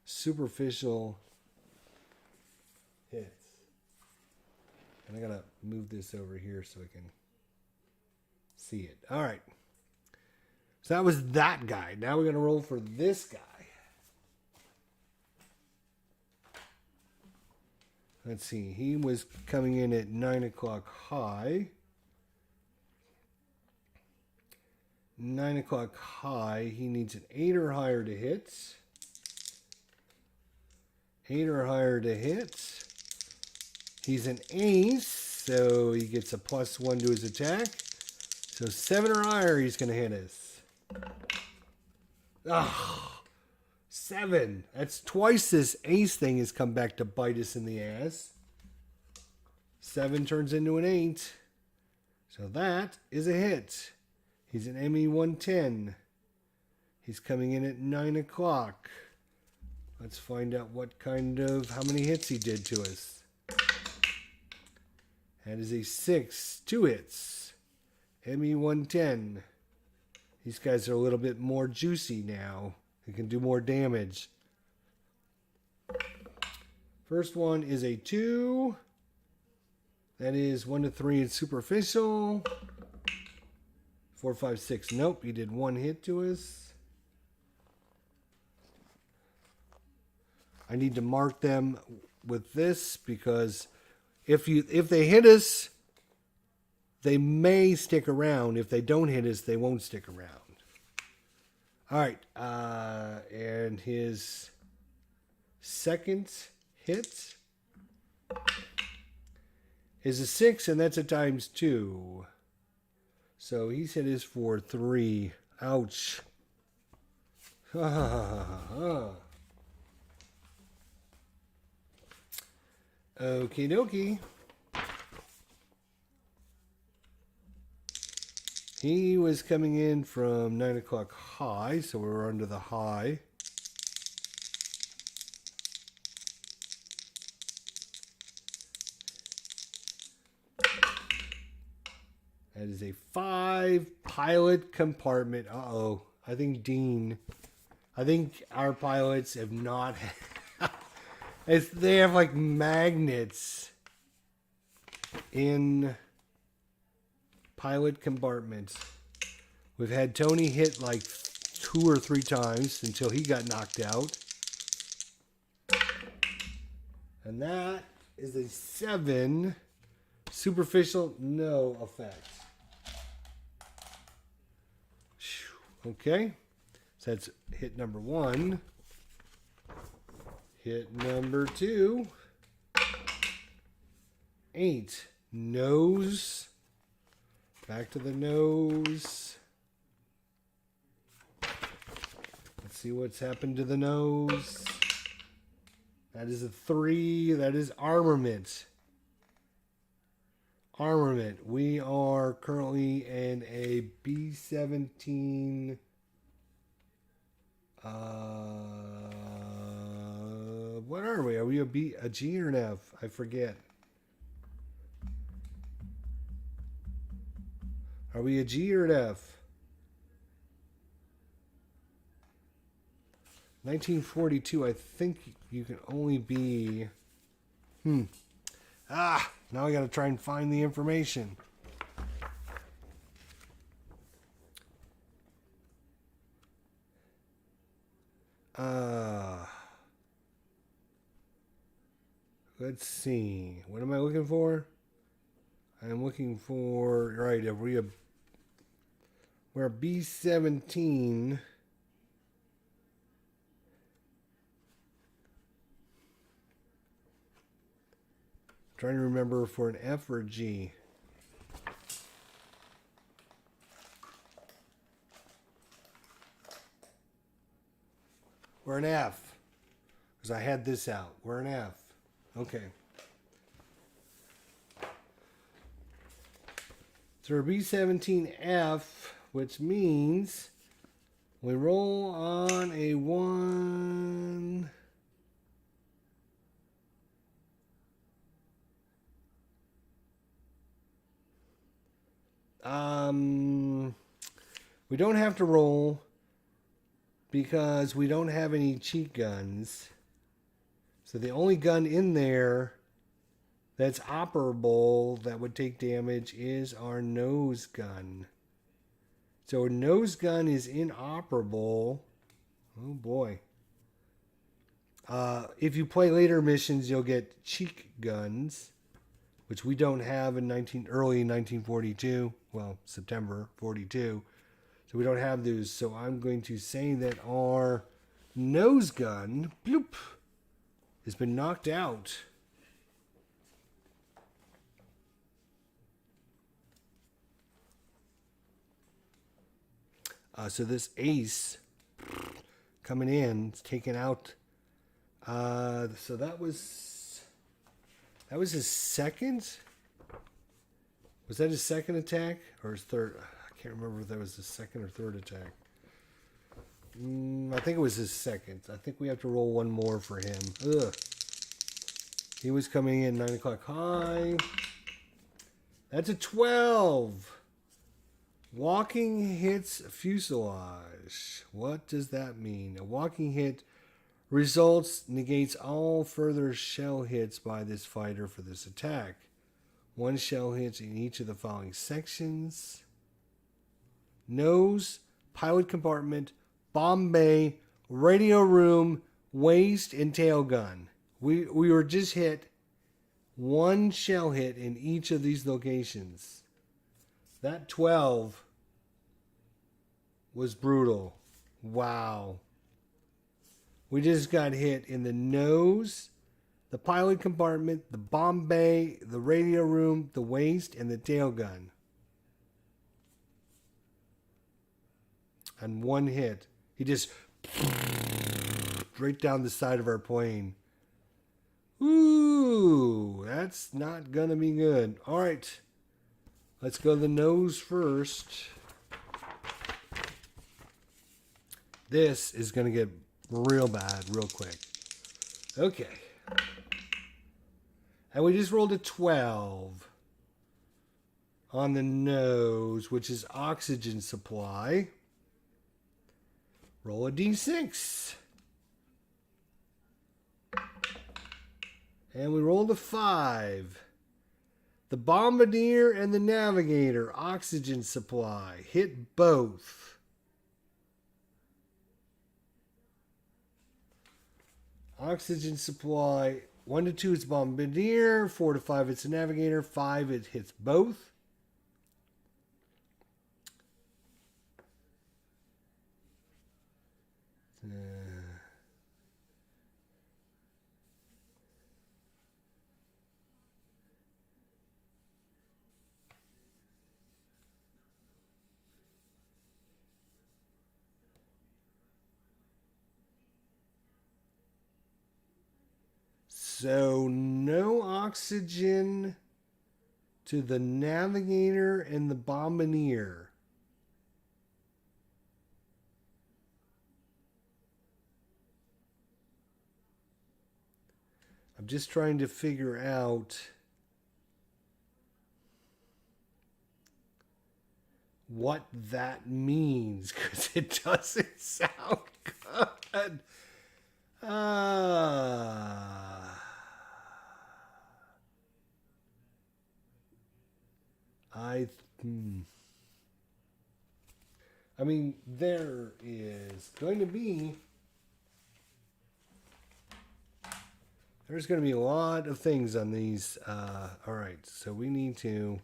superficial hits. And I gotta move this over here so I can see it. All right. So that was that guy. Now we're gonna roll for this guy. Let's see. He was coming in at 9 o'clock high. 9 o'clock high. He needs an 8 or higher to hit. 8 or higher to hit. He's an ace, so he gets a +1 to his attack. So 7 or higher, he's going to hit us. Ah, 7. That's twice this ace thing has come back to bite us in the ass. 7 turns into an 8. So that is a hit. He's an ME110. He's coming in at 9 o'clock. Let's find out how many hits he did to us. That is a 6. 2 hits. ME110. These guys are a little bit more juicy now. They can do more damage. First one is a 2. That is 1 to 3. It's superficial. 4, 5, 6. Nope, he did 1 hit to us. I need to mark them with this because if they hit us, they may stick around. If they don't hit us, they won't stick around. All right, and his second hit is a 6, and that's a ×2. So he's hit his for 3. Ouch. Ha ha ha ha ha. Okie dokie. He was coming in from 9 o'clock high, so we're under the high. That is a 5 pilot compartment. Uh-oh. I think our pilots have not They have like magnets in pilot compartments. We've had Tony hit like 2 or 3 times until he got knocked out. And that is a 7. Superficial, no effect. Okay. So that's hit number 1. Hit number 2. 8. Nose. Back to the nose. Let's see what's happened to the nose. That is a 3. That is armament. Armament. We are currently in a B-17. What are we? Are we a G or an F? I forget. Are we a G or an F? 1942, I think you can only be... now I gotta try and find the information. Let's see. What am I looking for? I'm looking for... Right, we're a B-17... Trying to remember for an F or a G. We're an F. Because I had this out. We're an F. Okay. So we're B-17F, which means we roll on a 1... We don't have to roll because we don't have any cheat guns. So the only gun in there that's operable that would take damage is our nose gun. So a nose gun is inoperable. Oh boy. If you play later missions, you'll get cheat guns, which we don't have in early 1942. Well, September 42. So we don't have those. So I'm going to say that our nose gun, bloop, has been knocked out. So this ace coming in, it's taken out. So that was his second. Was that his second attack or his third? I can't remember if that was his second or third attack. I think it was his second. I think we have to roll one more for him. Ugh. He was coming in 9 o'clock high. That's a 12. Walking hits fuselage. What does that mean? A walking hit negates all further shell hits by this fighter for this attack. 1 shell hits in each of the following sections: nose, pilot compartment, bomb bay, radio room, waist, and tail gun. We were just hit 1 shell hit in each of these locations. That 12 was brutal. Wow. We just got hit in the nose, the pilot compartment, the bomb bay, the radio room, the waist, and the tail gun. And 1 hit. He just right down the side of our plane. Ooh, that's not gonna be good. All right. Let's go to the nose first. This is going to get real bad real quick. Okay. And we just rolled a 12 on the nose, which is oxygen supply. Roll a d6. And we rolled a 5. The bombardier and the navigator oxygen supply hit both. Oxygen supply 1 to 2 it's bombardier, 4 to 5 it's a navigator, 5 it hits both. So no oxygen to the navigator and the bombardier. I'm just trying to figure out what that means because it doesn't sound good. I mean, there is going to be... There's going to be a lot of things on these. All right, so we need to...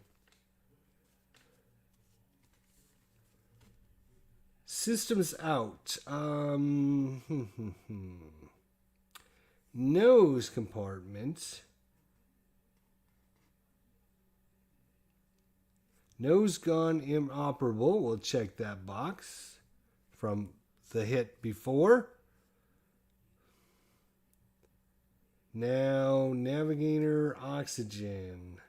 Systems out. Nose compartment. Nose gun inoperable. We'll check that box from the hit before. Now, navigator oxygen.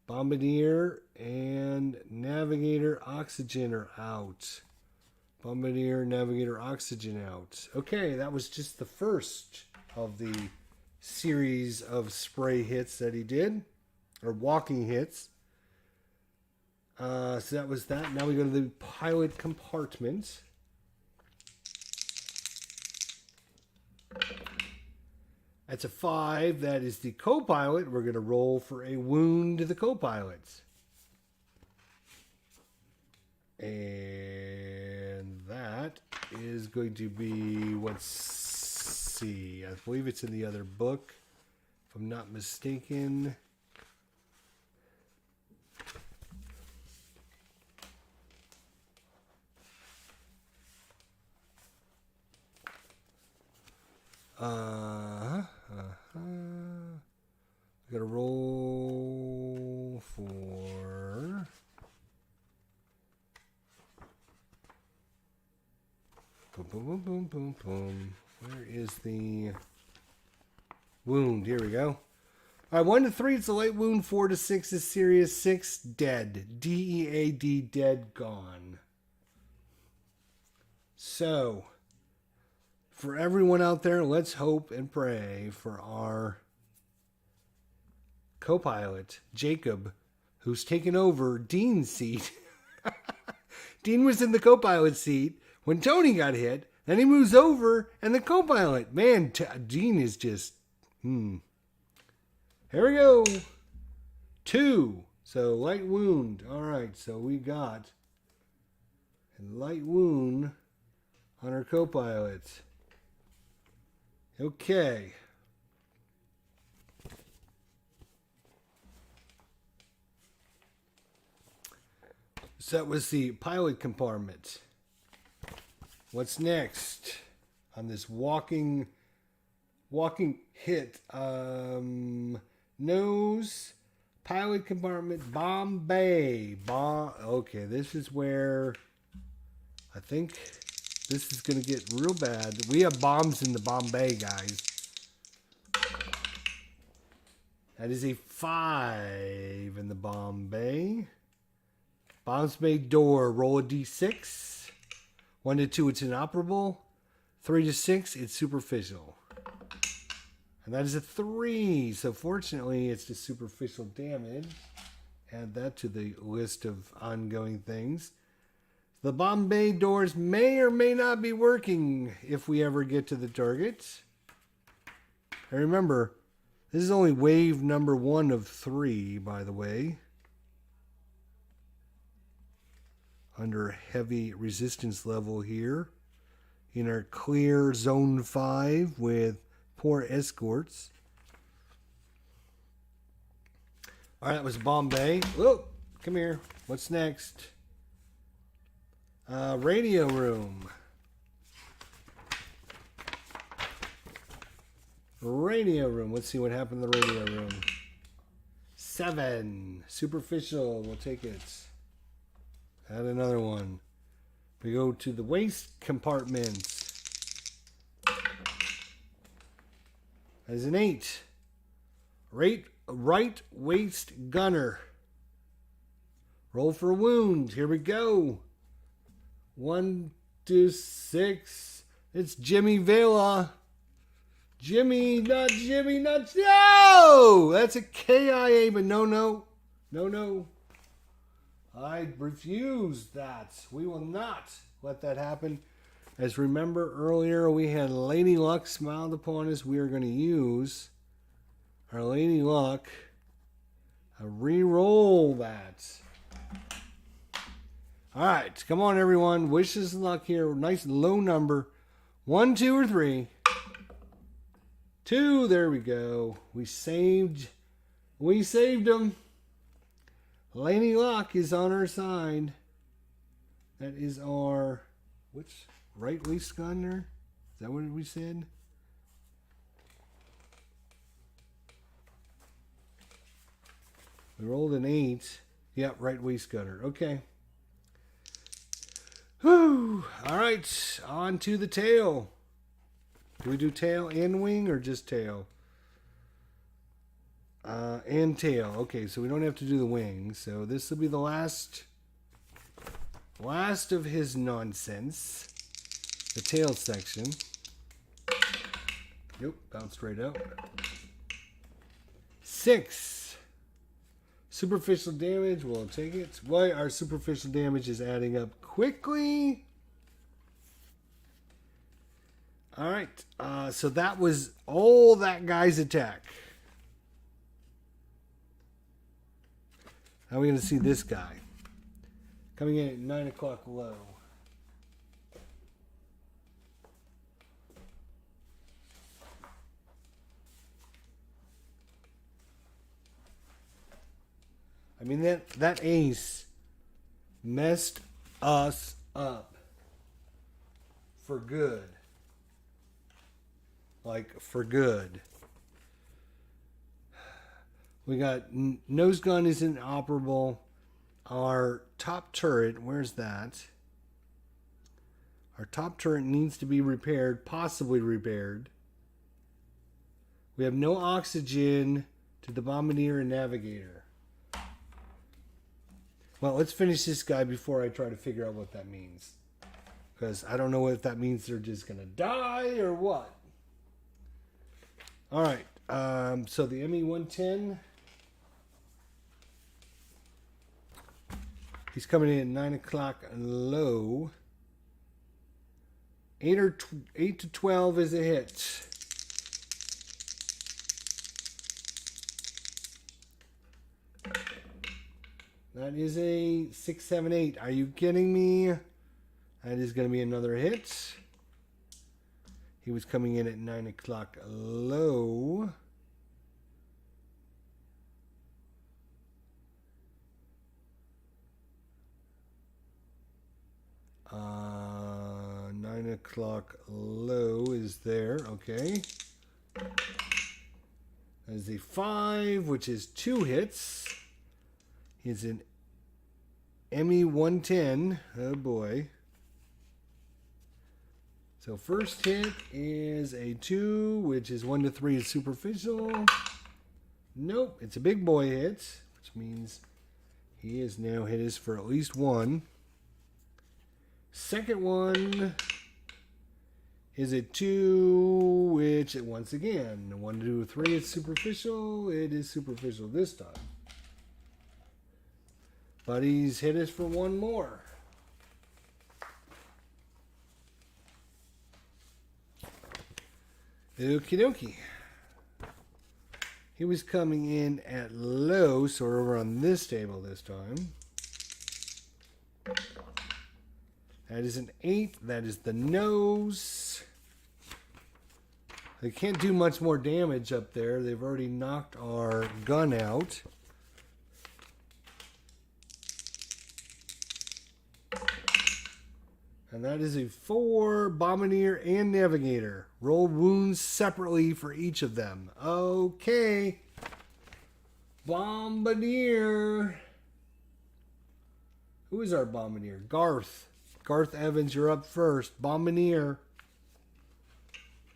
Bombardier and navigator oxygen are out. Bombardier, navigator oxygen out. Okay, that was just the first of the series of spray hits that he did, or walking hits. So that was that. Now we go to the pilot compartment. That's a 5. That is the co-pilot. We're going to roll for a wound to the co-pilot. And that is going to be, let's see, I believe it's in the other book, if I'm not mistaken. We're gonna roll for boom, boom, boom, boom, boom, boom. Where is the wound? Here we go. All right, 1 to 3, it's a light wound. 4 to 6 is serious. 6, dead. D-E-A-D, dead, gone. So, for everyone out there, let's hope and pray for our co-pilot, Jacob, who's taken over Dean's seat. Dean was in the co-pilot seat when Tony got hit. Then he moves over, and the co-pilot, man, Dean is just, Here we go. 2. So, light wound. All right, so we got a light wound on our co-pilot. Okay. So that was the pilot compartment. What's next on this walking hit? Nose, pilot compartment, Bombay. Okay, this is where I think this is going to get real bad. We have bombs in the Bombay, guys. That is a 5 in the Bombay. Bombs made door. Roll a d6. 1 to 2, it's inoperable. 3 to 6, it's superficial. And that is a 3. So fortunately, it's just superficial damage. Add that to the list of ongoing things. The Bombay doors may or may not be working if we ever get to the target. And remember, This is only wave number 1 of 3, by the way. Under heavy resistance level here. In our clear zone 5 with poor escorts. Alright, that was Bombay. Whoa, come here. What's next? Radio room. Radio room. Let's see what happened in the radio room. 7. Superficial. We'll take it. Add another one. We go to the waste compartments. As an 8. Right waist gunner. Roll for a wound. Here we go. 1 to 6. It's Jimmy Vela. Jimmy, not Jimmy, not... No! That's a KIA, but no. I refuse that. We will not let that happen. As remember earlier, we had Lady Luck smiled upon us. We are going to use our Lady Luck. Re-roll that. All right, come on, everyone. Wish us luck here. Nice low number. 1, 2, or 3. 2. There we go. We saved them. Lady Luck is on our side. That is our, which right waist gunner? Is that what we said? We rolled an 8. Yep, right waist gunner. Okay. Whew. All right, on to the tail. Do we do tail and wing or just tail? And tail. Okay, so we don't have to do the wing. So this will be the last of his nonsense. The tail section. Yep, bounced right out. 6. Superficial damage. We'll take it. Why our superficial damage is adding up quickly. All right. So that was all that guy's attack. Now we're going to see this guy. Coming in at 9 o'clock low. I mean, that ace messed us up for good. Like, for good. We got nose gun isn't operable. Our top turret, where's that? Our top turret needs to be repaired, possibly repaired. We have no oxygen to the bombardier and navigator. Well, let's finish this guy before I try to figure out what that means. Because I don't know if that means they're just going to die or what. All right. So the ME-110... he's coming in at 9 o'clock low. 8 to 12 is a hit. That is a 6, 7, 8. Are you kidding me? That is going to be another hit. He was coming in at 9 o'clock low. Uh, 9 o'clock low is there. Okay. That is a 5, which is 2 hits. He's an ME-110. Oh boy. So first hit is a 2, which is 1 to 3 is superficial. Nope, it's a big boy hit, which means he has now hit us for at least 1. Second one is a 2, which once again, 1 to 3 is superficial. It is superficial this time. But he's hit us for 1 more. Okie dokie. He was coming in at low, so we're over on this table this time. That is an 8. That is the nose. They can't do much more damage up there. They've already knocked our gun out. And that is a 4 Bombardier and Navigator. Roll wounds separately for each of them. Okay. Bombardier. Who is our Bombardier? Garth. Garth Evans, you're up first. Bombardier.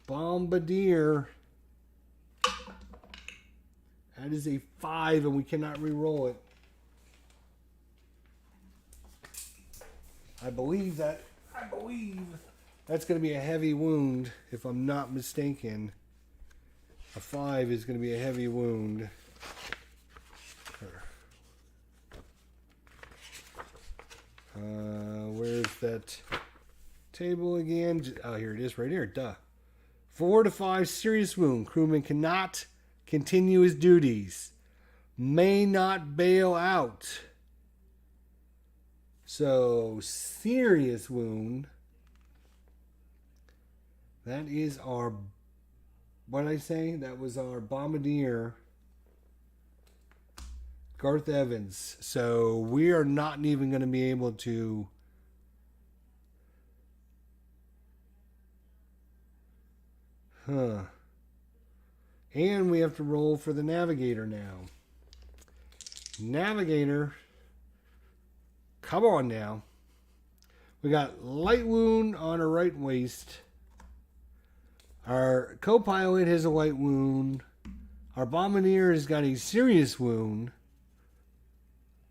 Bombardier. That is a 5, and we cannot re-roll it. I believe that's going to be a heavy wound, if I'm not mistaken. A 5 is going to be a heavy wound. Where's that table again? Oh, here it is right here. Duh. 4 to 5 serious wound. Crewman cannot continue his duties. May not bail out. So, serious wound. That is our, what did I say? That was our Bombardier, Garth Evans. So, we are not even going to be able to and we have to roll for the Navigator now. Navigator, come on now. We got light wound on her right waist. Our co-pilot has a light wound. Our Bombardier has got a serious wound.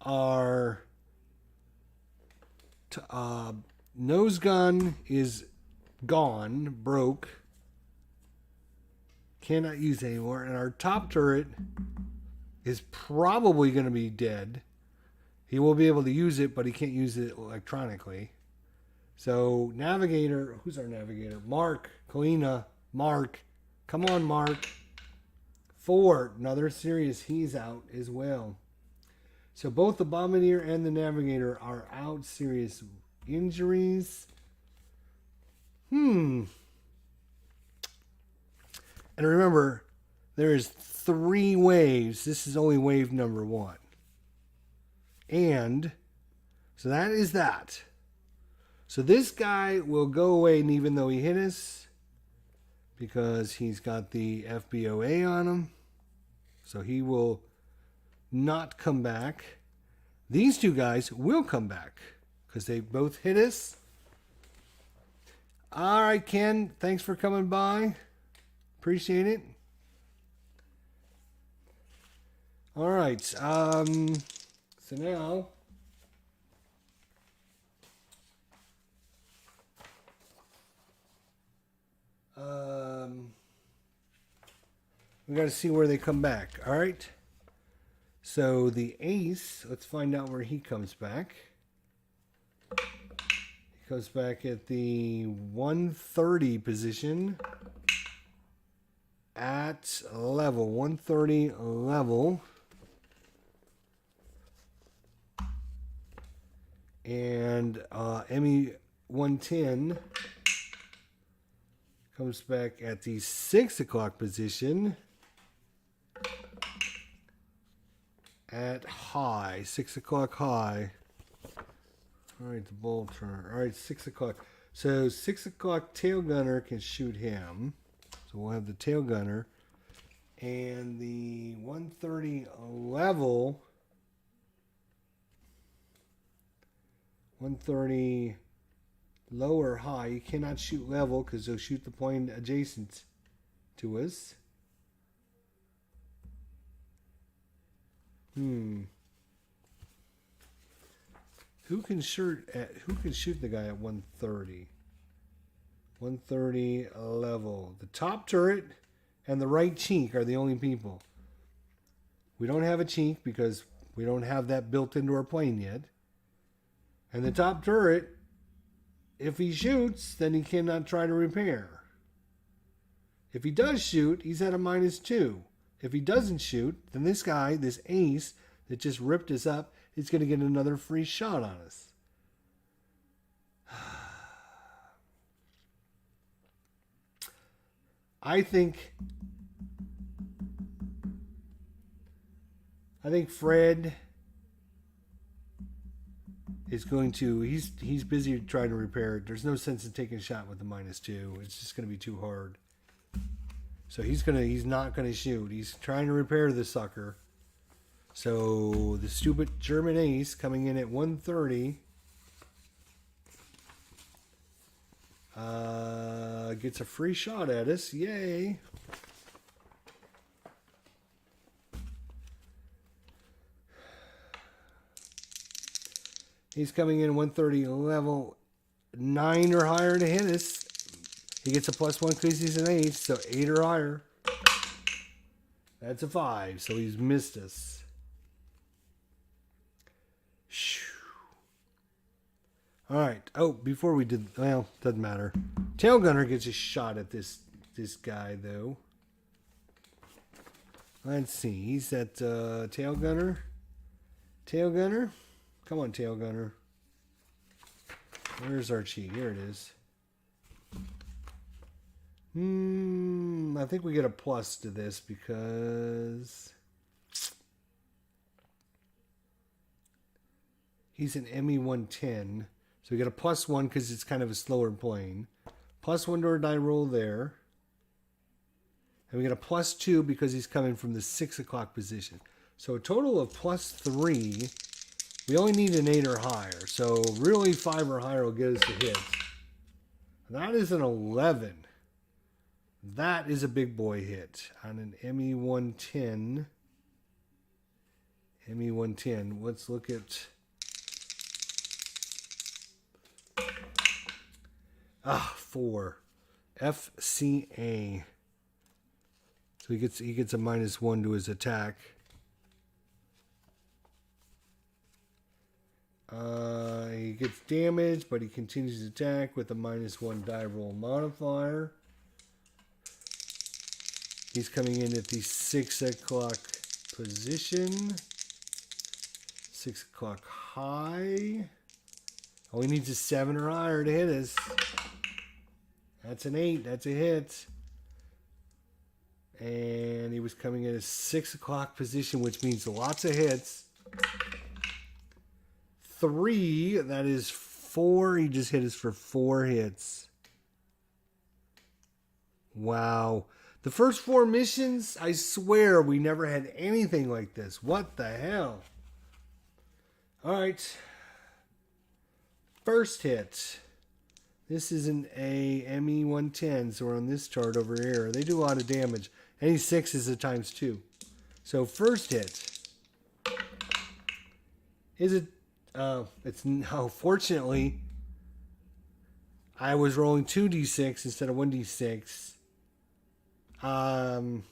Our nose gun is gone, broke. Cannot use it anymore. And our top turret is probably going to be dead. He will be able to use it, but he can't use it electronically. So, Navigator, who's our Navigator? Mark, Kalina, Mark. Come on, Mark. 4, another serious, he's out as well. So, both the Bombardier and the Navigator are out, serious injuries. And remember, there is 3 waves. This is only wave number 1. And so that is that. So this guy will go away, and even though he hit us, because he's got the FBOA on him, so he will not come back. These 2 guys will come back because they both hit us. All right, Ken, thanks for coming by. Appreciate it. All right. So now we got to see where they come back. All right. So the ace, let's find out where he comes back. He comes back at the 130 position. At level 130 level, and ME 110 comes back at the 6 o'clock position at high, 6 o'clock high. All right, the bolt turn. All right, 6 o'clock. So 6 o'clock tail gunner can shoot him. So we'll have the tail gunner, and the 130 level, 130 low or high. You cannot shoot level because they'll shoot the point adjacent to us. Who can shoot the guy at 130? 130 level. The top turret and the right cheek are the only people. We don't have a cheek because we don't have that built into our plane yet. And the top turret, if he shoots, then he cannot try to repair. If he does shoot, he's at a -2. If he doesn't shoot, then this guy, this ace that just ripped us up, is going to get another free shot on us. I think Fred is going to, he's busy trying to repair it. There's no sense in taking a shot with the -2. It's just going to be too hard. So he's not going to shoot. He's trying to repair the sucker. So the stupid German ace coming in at 130 gets a free shot at us. Yay. He's coming in 130 level 9 or higher to hit us. He gets a +1 because he's an ace, so 8 or higher. That's a 5, so he's missed us. All right. Oh, before we did, well, doesn't matter. Tail Gunner gets a shot at this guy, though. Let's see. He's at Tail Gunner. Tail Gunner. Come on, Tail Gunner. Where's our cheat? Here it is. I think we get a plus to this because he's an ME110. So we get a +1 because it's kind of a slower plane. +1 to our die roll there. And we get a +2 because he's coming from the 6 o'clock position. So a total of +3. We only need an 8 or higher. So really 5 or higher will get us a hit. That is an 11. That is a big boy hit on an ME110. ME110. Let's look at... 4. FCA. So he gets a -1 to his attack. He gets damaged, but he continues to attack with a -1 die roll modifier. He's coming in at the 6 o'clock position. 6 o'clock high. All he needs is 7 or higher to hit us. That's an 8. That's a hit. And he was coming in a 6 o'clock position, which means lots of hits. 3. That is 4. He just hit us for 4 hits. Wow. The first 4 missions, I swear we never had anything like this. What the hell? All right. First hit. This is an ME110, so we're on this chart over here. They do a lot of damage. Any 6 is a ×2. So first hit. Is it... it's no. Fortunately, I was rolling 2d6 instead of 1d6. I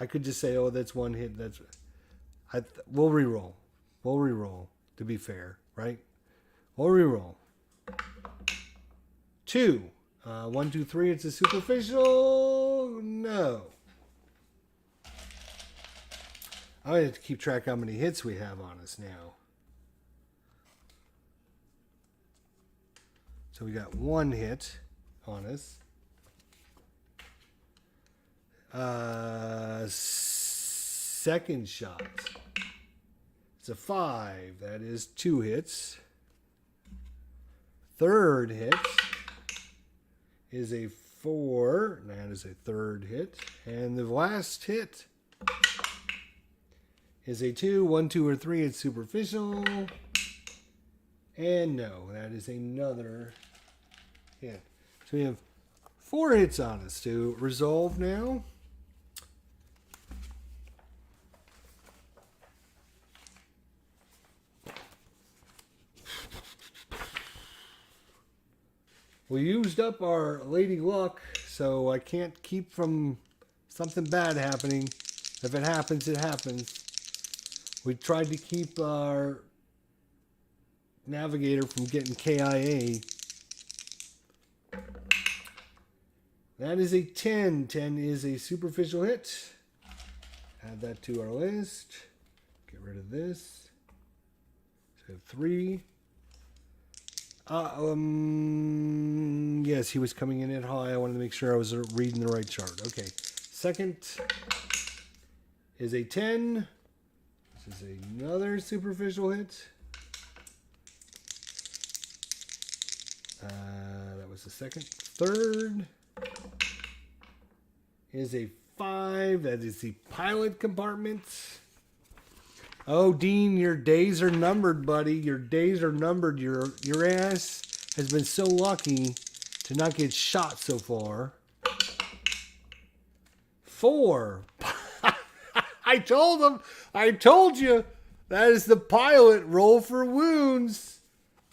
could just say, oh, that's 1 hit. We'll reroll. We'll reroll, to be fair, right? We'll reroll. 2. 1, 2, 3. It's a superficial. No. I have to keep track how many hits we have on us now. So we got 1 hit on us. Second shot. It's a 5. That is 2 hits. Third hit is a 4. That is a third hit. And the last hit is a 2. 1, 2, or 3. It's superficial. And no, that is another hit. So we have 4 hits on us to resolve now. We used up our Lady Luck, so I can't keep from something bad happening. If it happens, it happens. We tried to keep our Navigator from getting KIA. That is a 10. 10 is a superficial hit. Add that to our list. Get rid of this. So 3. Yes, he was coming in at high. I wanted to make sure I was reading the right chart. Okay. Second is a 10. This is another superficial hit. That was the second. Third is a 5. That is the pilot compartment. Oh, Dean, your days are numbered, buddy. Your days are numbered. Your ass has been so lucky to not get shot so far. 4. I told you. That is the pilot. Roll for wounds.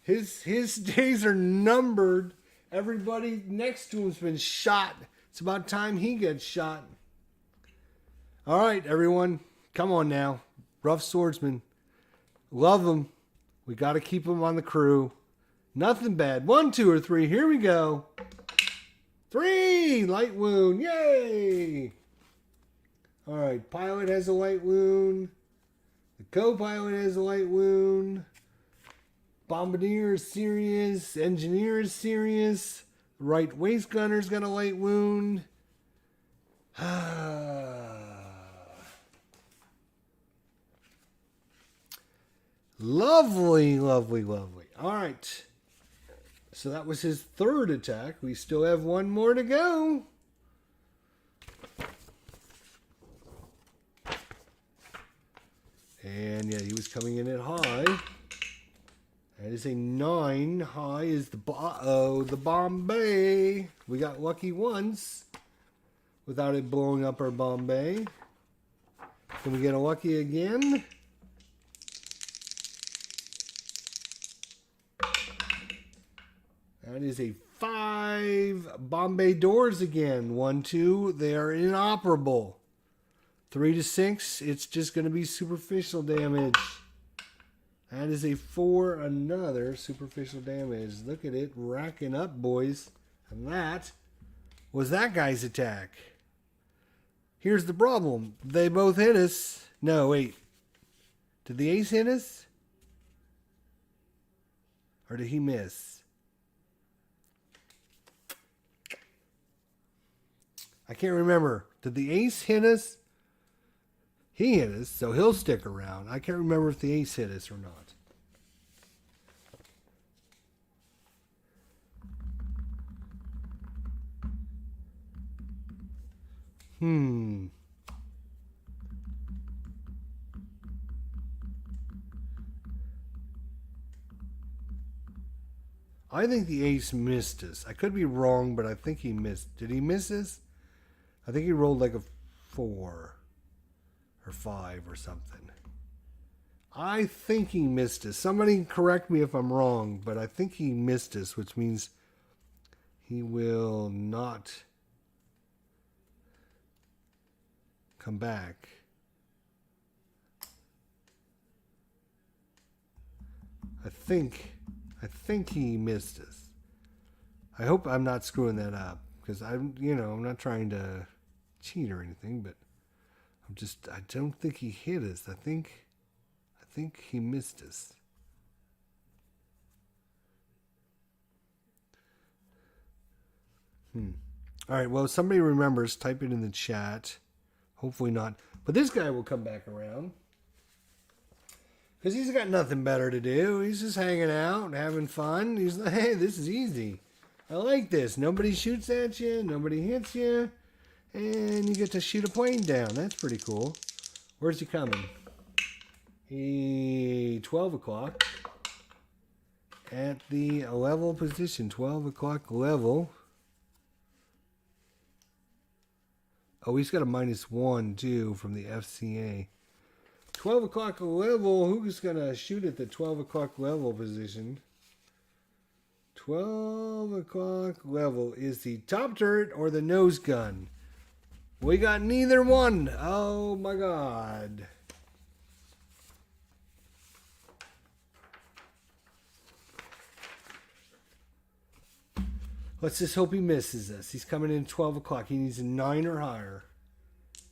His days are numbered. Everybody next to him's been shot. It's about time he gets shot. All right, everyone. Come on now. Rough swordsman. Love him. We got to keep him on the crew. Nothing bad. 1, 2, or 3. Here we go. 3. Light wound. Yay. All right. Pilot has a light wound. The co-pilot has a light wound. Bombardier is serious. Engineer is serious. Right waist gunner's got a light wound. Lovely, lovely, lovely. All right. So that was his third attack. We still have one more to go. And yeah, he was coming in at high. That is a 9. High is the Bombay. We got lucky once without it blowing up our Bombay. Can we get a lucky again? That is a 5. Bombay doors again. 1, 2. They are inoperable. 3 to 6. It's just going to be superficial damage. That is a 4. Another superficial damage. Look at it racking up, boys. And that was that guy's attack. Here's the problem. They both hit us. No, wait. Did the ace hit us? Or did he miss? I can't remember. Did the ace hit us? He hit us, so he'll stick around. I can't remember if the ace hit us or not. I think the ace missed us. I could be wrong, but I think he missed. Did he miss us? I think he rolled like a 4 or 5 or something. I think he missed us. Somebody correct me if I'm wrong, but I think he missed us, which means he will not come back. I think he missed us. I hope I'm not screwing that up, because I'm not trying to cheat or anything, but I don't think he hit us. I think he missed us. All right, well, somebody remembers, type it in the chat. Hopefully not. But this guy will come back around. Because he's got nothing better to do. He's just hanging out and having fun. He's like, hey, this is easy. I like this. Nobody shoots at you. Nobody hits you. And you get to shoot a plane down. That's pretty cool. Where's he coming? 12 o'clock. At the level position. 12 o'clock level. Oh, he's got a -1 too from the FCA. 12 o'clock level. Who's going to shoot at the 12 o'clock level position? 12 o'clock level is the top turret or the nose gun. We got neither one. Oh my God. Let's just hope he misses us. He's coming in 12 o'clock. He needs a 9 or higher.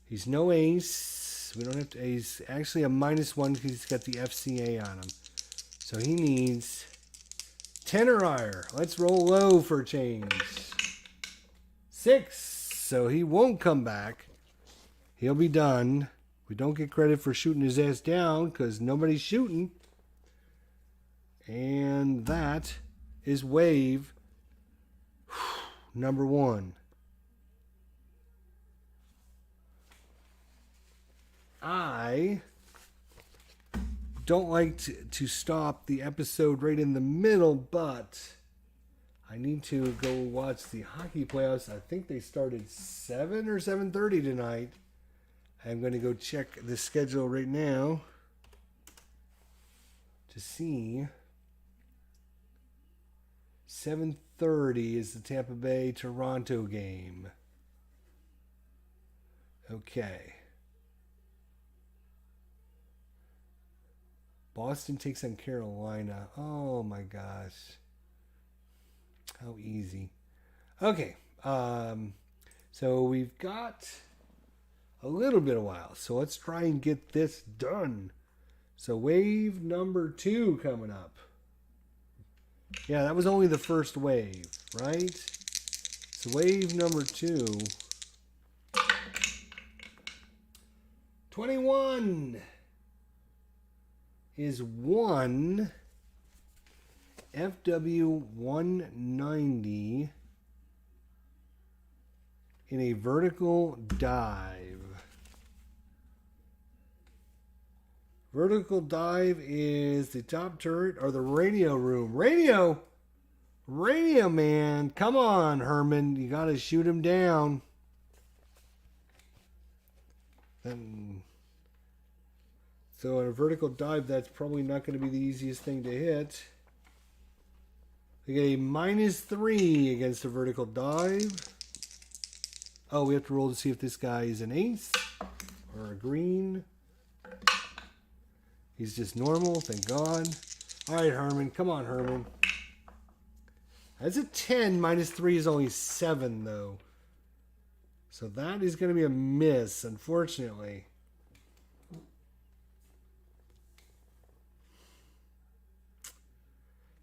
He's no ace. plus. We don't have to. He's actually a -1 because he's got the FCA on him. So he needs 10 or higher. Let's roll low for a change. 6. So he won't come back. He'll be done. We don't get credit for shooting his ass down because nobody's shooting. And that is wave number 1. I don't like to stop the episode right in the middle, but I need to go watch the hockey playoffs. I think they started 7 or 7:30 tonight. I'm going to go check the schedule right now to see. 7:30 is the Tampa Bay Toronto game. Okay. Boston takes on Carolina. Oh my gosh. How easy. Okay. So we've got a little bit of while. So let's try and get this done. So wave number 2 coming up. Yeah, that was only the first wave, right? So wave number 2. 21 is 1 FW 190 in a vertical dive. Vertical dive is the top turret or the radio room. Radio, man. Come on, Herman. You got to shoot him down. So on a vertical dive, that's probably not going to be the easiest thing to hit. We get a -3 against a vertical dive. Oh, we have to roll to see if this guy is an ace or a green. He's just normal, thank God. All right, Herman. Come on, Herman. That's a 10. -3 is only 7, though. So that is going to be a miss, unfortunately.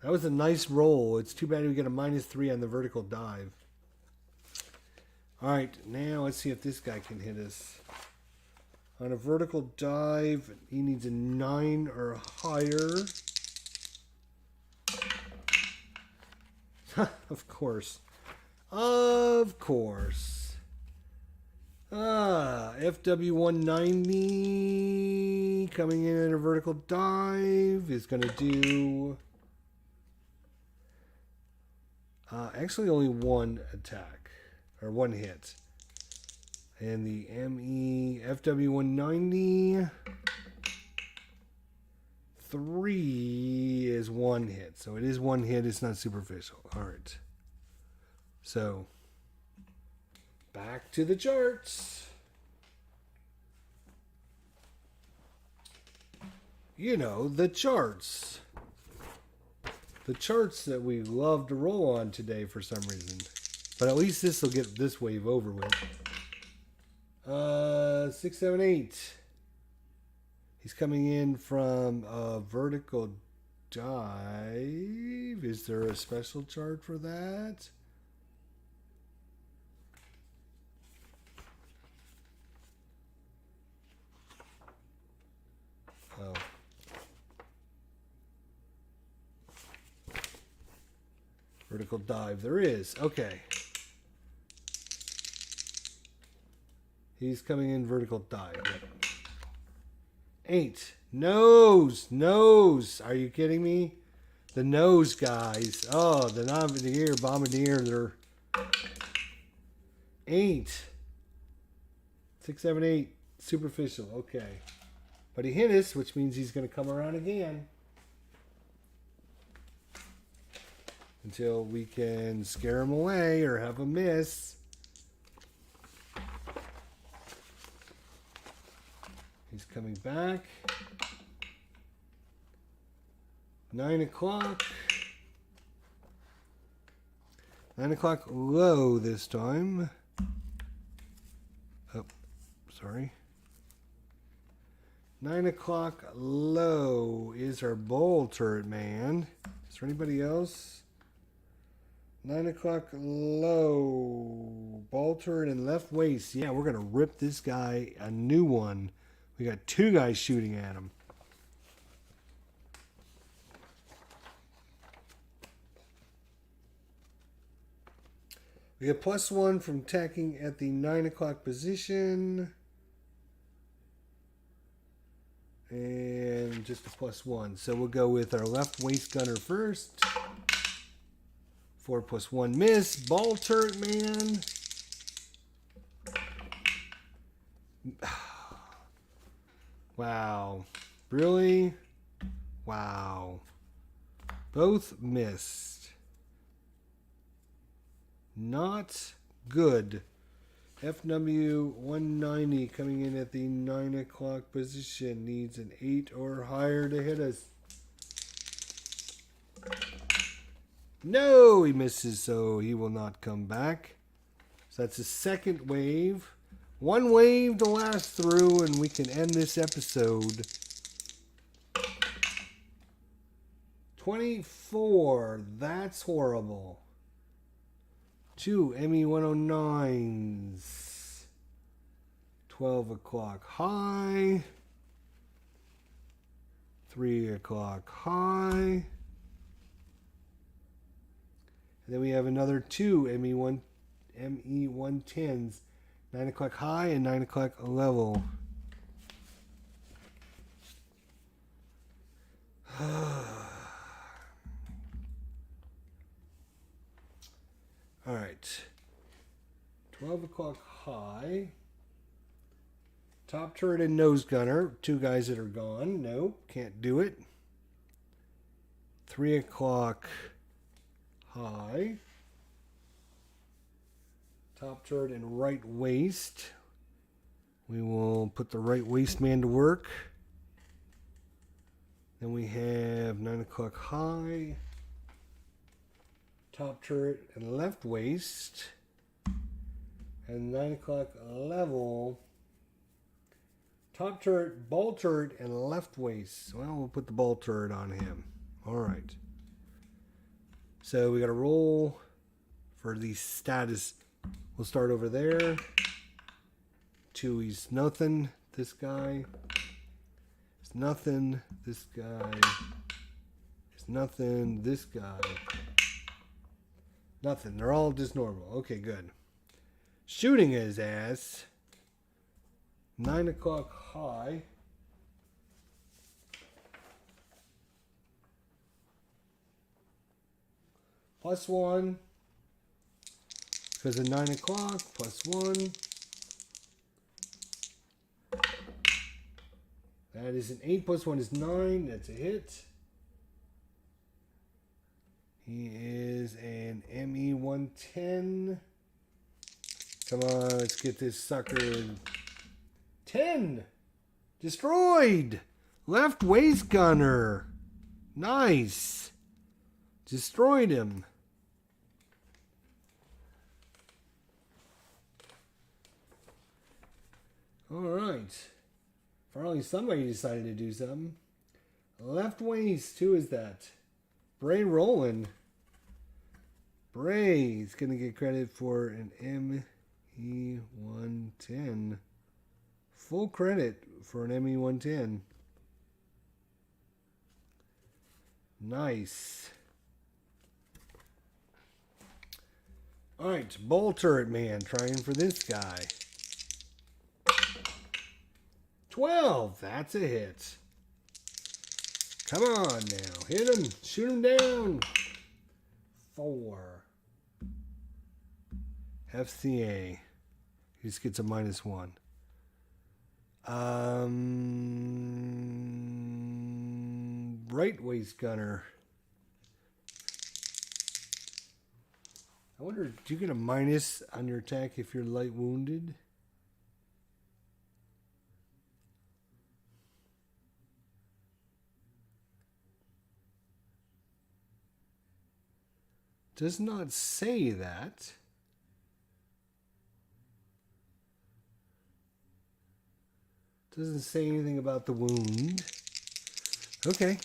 That was a nice roll. It's too bad we get a -3 on the vertical dive. All right, now let's see if this guy can hit us. On a vertical dive, he needs a 9 or higher. Of course. Of course. FW 190 coming in at a vertical dive is going to do... actually only 1 attack. Or 1 hit. And the ME FW 190 3 is 1 hit. So it is 1 hit. It's not superficial. All right. So back to the charts. You know, the charts. The charts that we love to roll on today for some reason. But at least this will get this wave over with. 6, 7, 8. He's coming in from a vertical dive. Is there a special chart for that? Oh. Vertical dive. There is. Okay. He's coming in vertical dive. 8. Nose. Are you kidding me? The nose guys. Oh, the bombardier. They're 8. 6, 7, 8. Superficial. Okay. But he hit us, which means he's going to come around again. Until we can scare him away or have a miss. He's coming back. 9 o'clock. 9 o'clock low this time. Oh, sorry. 9 o'clock low is our bowl turret man. Is there anybody else? 9 o'clock low. Ball turret and left waist. Yeah, we're going to rip this guy a new one. We got 2 guys shooting at him. We get +1 from tacking at the 9 o'clock position. And just a +1. So we'll go with our left waist gunner first. 4 +1 miss. Ball turret man. Wow. Really? Wow. Both missed. Not good. FW 190 coming in at the 9 o'clock position. Needs an 8 or higher to hit us. No, he misses, so he will not come back. So that's a second wave. 1 wave to last through, and we can end this episode. 24. That's horrible. 2 ME109s. 12 o'clock high. 3 o'clock high. And then we have another 2 ME110s. 9 o'clock high and 9 o'clock level. All right. 12 o'clock high. Top turret and nose gunner. 2 guys that are gone. Nope, can't do it. 3 o'clock high. Top turret and right waist. We will put the right waist man to work. Then we have 9 o'clock high. Top turret and left waist. And 9 o'clock level. Top turret, ball turret, and left waist. Well, we'll put the ball turret on him. All right. So we got to roll for the status. We'll start over there. 2, he's nothing. This guy is nothing. This guy is nothing. This guy, nothing. They're all just normal. Okay, good. Shooting his ass. 9 o'clock high. +1. Because of 9 o'clock, +1. That is an 8 +1 is 9. That's a hit. He is an ME110. Come on, let's get this sucker. 10. Destroyed. Left waist gunner. Nice. Destroyed him. All right. Finally, somebody decided to do something. Left waist. Who is that? Bray Rowland. Bray is going to get credit for an ME110. Full credit for an ME110. Nice. All right. Ball turret man trying for this guy. 12. That's a hit. Come on now. Hit him. Shoot him down. 4. FCA. He just gets a -1. Right waist gunner. I wonder, do you get a minus on your attack if you're light wounded? Does not say that. Doesn't say anything about the wound. Okay.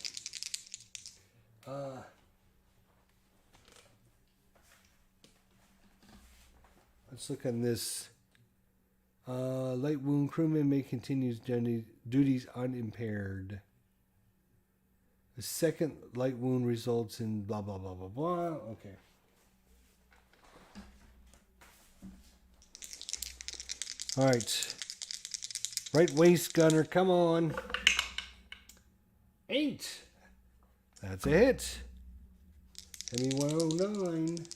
Let's look on this. Light wound crewman may continue duties unimpaired. The second light wound results in blah, blah, blah, blah, blah. Okay. All right. Right waist gunner, come on. 8. That's a hit. ME109.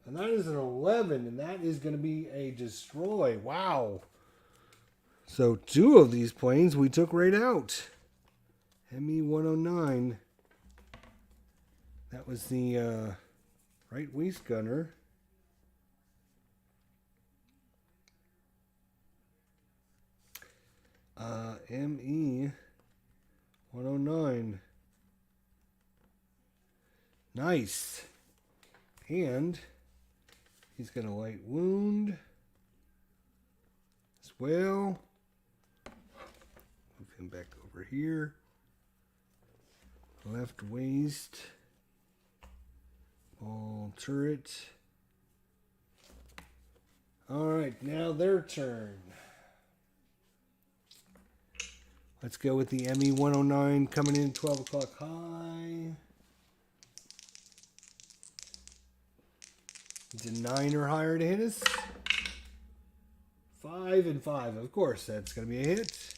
And that is an 11, and that is going to be a destroy. Wow. So 2 of these planes we took right out. ME109. That was the right waist gunner. ME109. Nice. And he's got a light wound as well. Move him back over here. Left waist. Ball turret. Alright, now their turn. Let's go with the ME109 coming in 12 o'clock high. It's a 9 or higher to hit us. 5 and 5. Of course, that's going to be a hit.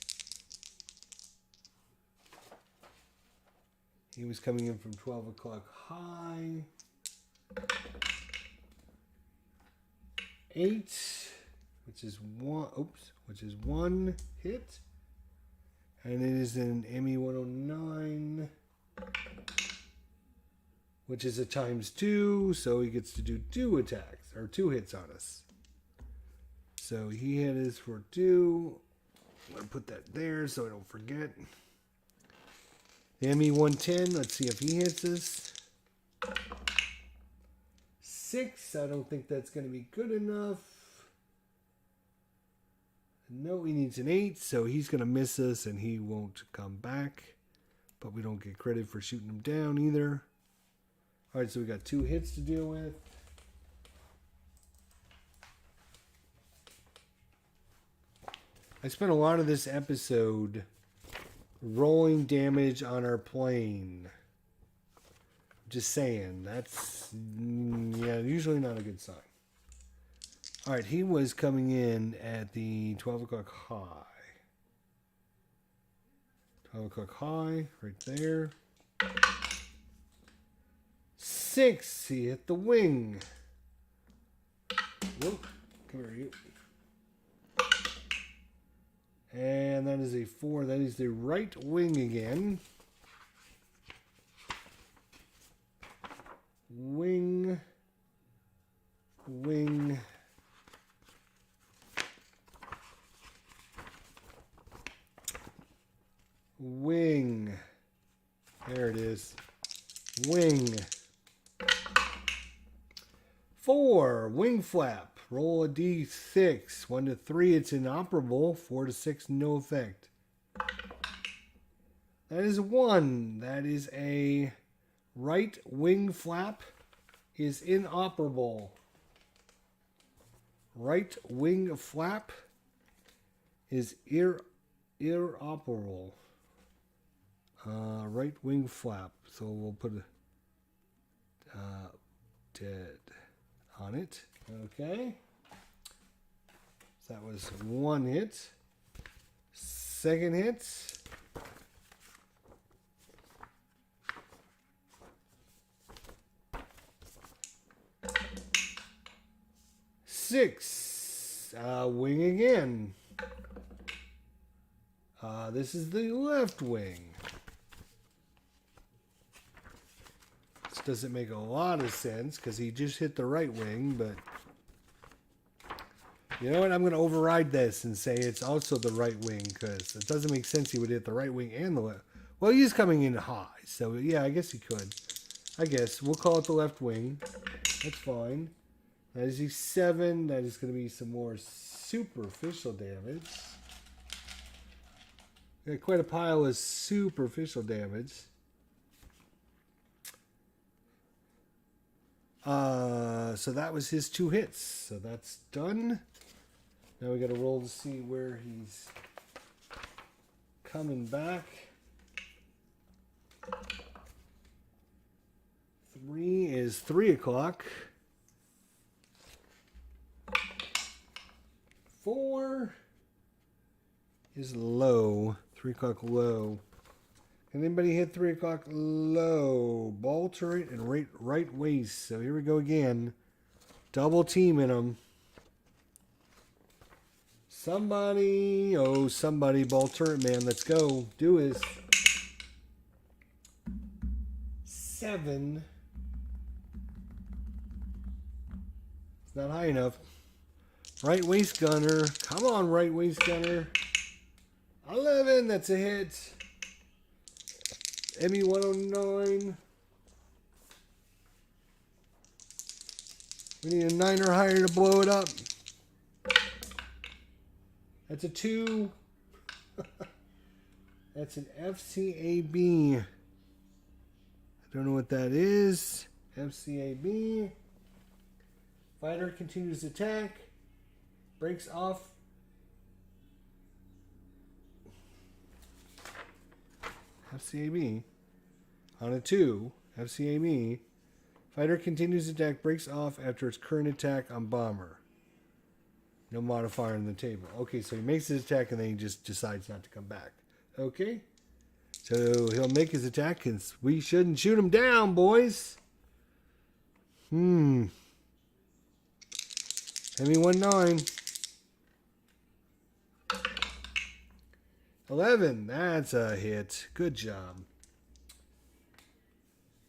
He was coming in from 12 o'clock high. 8, which is 1. Oops, which is 1 hit. And it is an ME109, which is a ×2, so he gets to do 2 attacks, or 2 hits on us. So he hit us for 2. I'm going to put that there so I don't forget. The ME110, let's see if he hits us. 6, I don't think that's going to be good enough. No, he needs an 8, so he's going to miss us and he won't come back. But we don't get credit for shooting him down either. Alright, so we got 2 hits to deal with. I spent a lot of this episode rolling damage on our plane. Just saying, that's usually not a good sign. Alright, he was coming in at the 12 o'clock high. 12 o'clock high, right there. 6, he hit the wing. Whoa, come here, you. And that is a 4. That is the right wing again. Wing. Wing. Wing. There it is. Wing. 4. Wing flap. Roll a d6. 1 to 3, it's inoperable. 4 to 6, no effect. That is 1. That is a right wing flap is inoperable. Right wing flap is inoperable. Right wing flap. So we'll put a dead on it. Okay. So that was 1 hit. Second hit. Six. Wing again. This is the left wing. This doesn't make a lot of sense because he just hit the right wing, but you know what? I'm going to override this and say it's also the right wing because it doesn't make sense he would hit the right wing and the left. Well, he's coming in high, so yeah, I guess he could. I guess we'll call it the left wing. That's fine. That is a 7. That is going to be some more superficial damage. Got quite a pile of superficial damage. So that was his 2 hits. So that's done. Now we got to roll to see where he's coming back. 3 is 3 o'clock. 4 is low. 3 o'clock low. Can anybody hit 3 o'clock low? Ball turret and right waist. So here we go again. Double teaming them. Somebody. Oh, somebody. Ball turret man. Let's go. Do his. 7. It's not high enough. Right waist gunner. Come on, right waist gunner. 11. That's a hit. ME109. We need a 9 or higher to blow it up. That's a 2. That's an FCAB. I don't know what that is. FCAB. Fighter continues attack. Breaks off. FCAB. On a 2. FCAB. Fighter continues attack. Breaks off after its current attack on bomber. No modifier on the table. Okay, so he makes his attack and then he just decides not to come back. Okay. So he'll make his attack and we shouldn't shoot him down, boys. ME19. 11. That's a hit. Good job.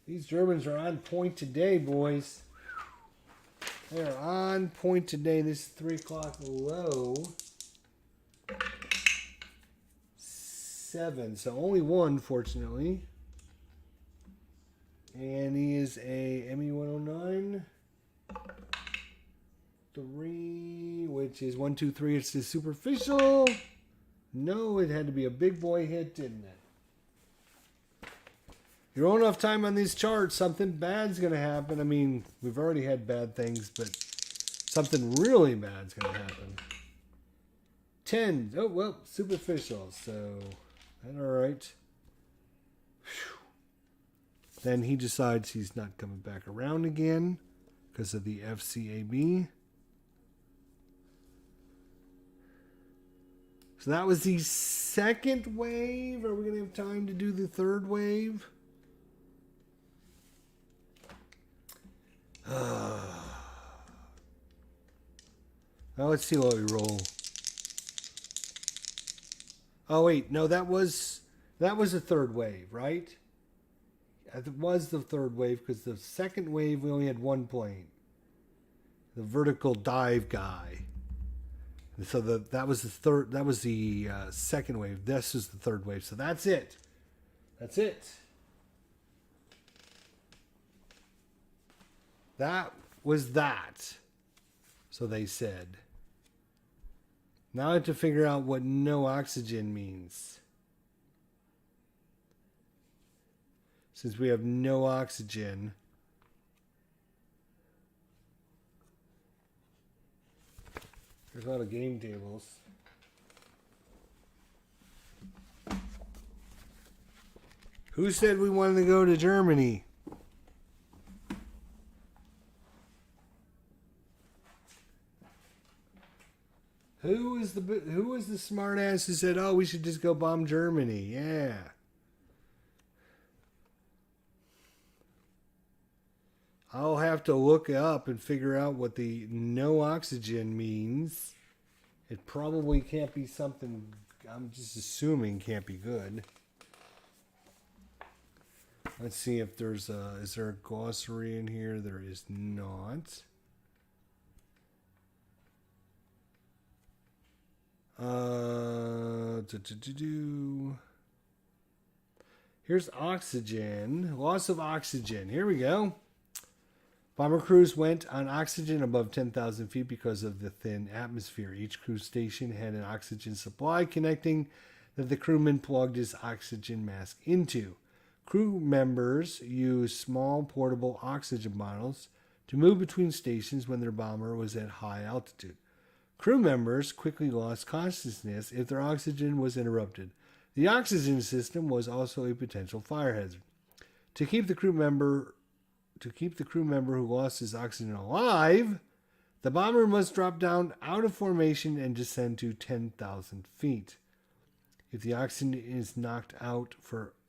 These Germans are on point today, boys. They're on point today. This is 3 o'clock low. 7. So only 1, fortunately. And he is a ME109. 3, which is 1, 2, 3. It's the superficial. No, it had to be a big boy hit, didn't it? You're on enough time on these charts, something bad's going to happen. I mean, we've already had bad things, but something really bad's going to happen. 10. Oh, well, superficial. So, that's all right. Whew. Then he decides he's not coming back around again because of the FCAB. So that was the second wave. Are we going to have time to do the third wave? Now let's see what we roll. Oh wait, no, that was the third wave, right? It was the third wave because the second wave we only had 1 plane, the vertical dive guy. And so that was the third. That was the second wave. This is the third wave. So that's it. That's it. That was that. So they said. Now I have to figure out what no oxygen means. Since we have no oxygen. There's a lot of game tables. Who said we wanted to go to Germany? Who was the smart ass who said, "Oh, we should just go bomb Germany"? Yeah. I'll have to look up and figure out what the no oxygen means. It probably can't be something, I'm just assuming can't be good. Let's see if there's is there a glossary in here? There is not. Here's oxygen. Loss of oxygen. Here we go. Bomber crews went on oxygen above 10,000 feet because of the thin atmosphere. Each crew station had an oxygen supply connecting that the crewman plugged his oxygen mask into. Crew members used small portable oxygen bottles to move between stations when their bomber was at high altitude. Crew members quickly lost consciousness if their oxygen was interrupted. The oxygen system was also a potential fire hazard. To keep the crew member who lost his oxygen alive, the bomber must drop down out of formation and descend to 10,000 feet. If the oxygen is knocked out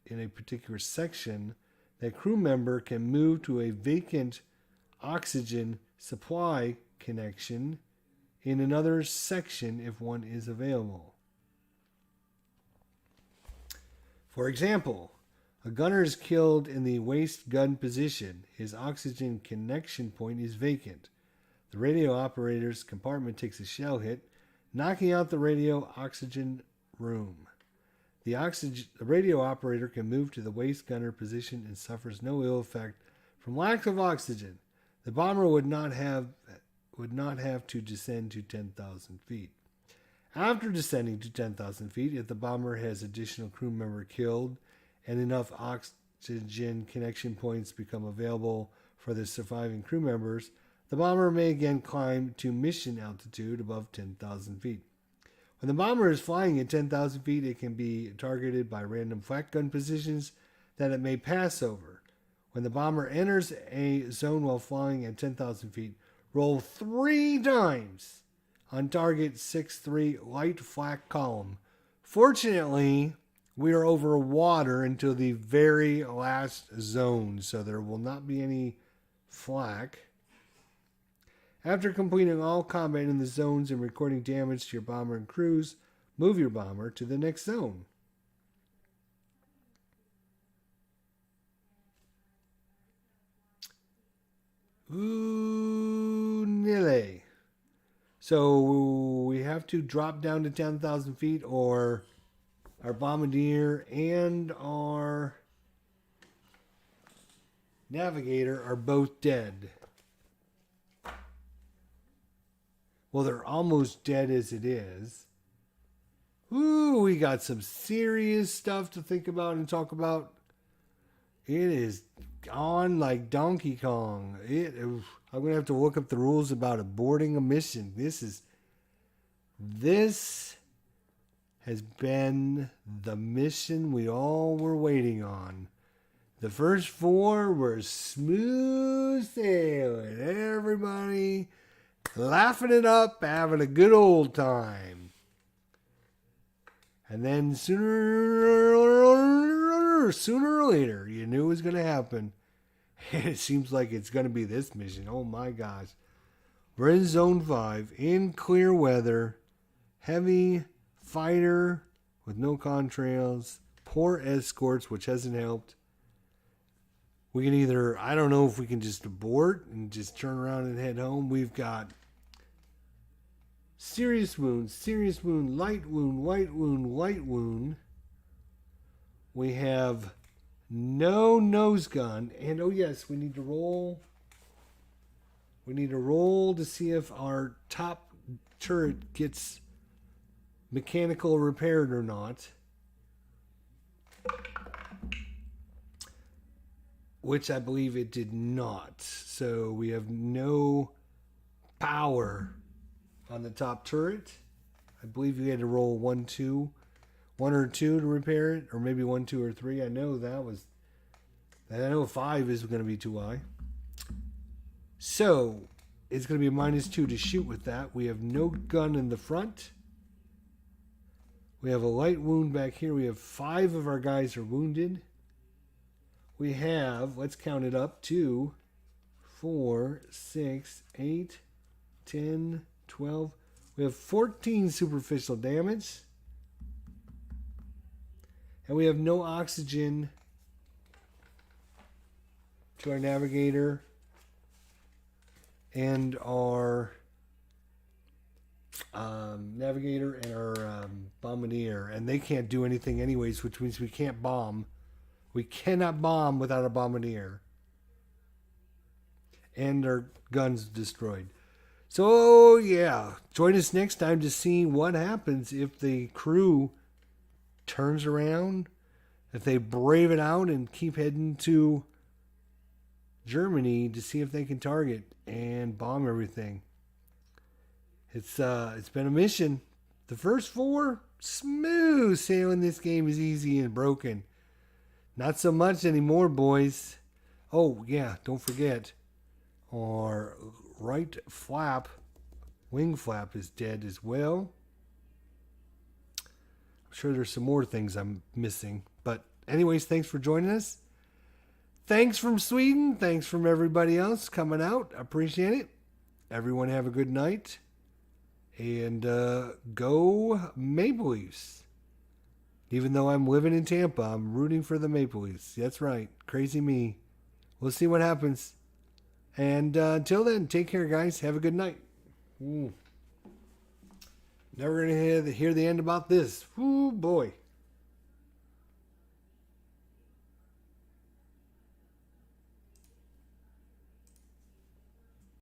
in a particular section, that crew member can move to a vacant oxygen supply connection in another section if one is available. For example, a gunner is killed in the waist gun position. His oxygen connection point is vacant. The radio operator's compartment takes a shell hit, knocking out the radio oxygen room. The radio operator can move to the waist gunner position and suffers no ill effect from lack of oxygen. The bomber would not have to descend to 10,000 feet. After descending to 10,000 feet, if the bomber has additional crew member killed and enough oxygen connection points become available for the surviving crew members, the bomber may again climb to mission altitude above 10,000 feet. When the bomber is flying at 10,000 feet, it can be targeted by random flak gun positions that it may pass over. When the bomber enters a zone while flying at 10,000 feet, roll 3 times on target 6-3 light flak column. Fortunately, we are over water until the very last zone, so there will not be any flak. After completing all combat in the zones and recording damage to your bomber and crews, move your bomber to the next zone. Ooh, nille. So we have to drop down to 10,000 feet or our bombardier and our navigator are both dead. Well, they're almost dead as it is. Ooh, we got some serious stuff to think about and talk about. It is on like Donkey Kong. I'm going to have to look up the rules about aborting a mission. This has been the mission we all were waiting on. The first 4 were smooth sailing. Everybody laughing it up, having a good old time. And then sooner or later, you knew it was going to happen. And it seems like it's going to be this mission. Oh my gosh. We're in Zone 5, in clear weather, heavy fighter with no contrails, poor escorts, which hasn't helped. We can either, I don't know if we can just abort and just turn around and head home. We've got serious wound, light wound, light wound, light wound. We have no nose gun. And oh yes, we need to roll. We need to roll to see if our top turret gets mechanical repaired or not. Which I believe it did not. So we have no power on the top turret. I believe we had to roll 1 or 2 to repair it, or maybe 1, 2, or 3. I know 5 is going to be too high. So it's going to be -2 to shoot with that. We have no gun in the front. We have a light wound back here. We have 5 of our guys are wounded. We have, let's count it up, 2, 4, 6, 8, 10, 12. We have 14 superficial damage. And we have no oxygen to our navigator and our bombardier. And they can't do anything anyways, which means we can't bomb. We cannot bomb without a bombardier. and their guns destroyed. So, yeah, join us next time to see what happens if the crew turns around, if they brave it out and keep heading to Germany to see if they can target and bomb everything. It's been a mission. The first 4, smooth sailing. This game is easy and broken. Not so much anymore, boys. Oh, yeah, don't forget. Our right flap, wing flap, is dead as well. I'm sure there's some more things I'm missing. But anyways, thanks for joining us. Thanks from Sweden. Thanks from everybody else coming out. I appreciate it. Everyone have a good night. And go Maple Leafs. Even though I'm living in Tampa, I'm rooting for the Maple Leafs. That's right. Crazy me. We'll see what happens. And until then, take care, guys. Have a good night. Never going to hear the end about this. Ooh, boy.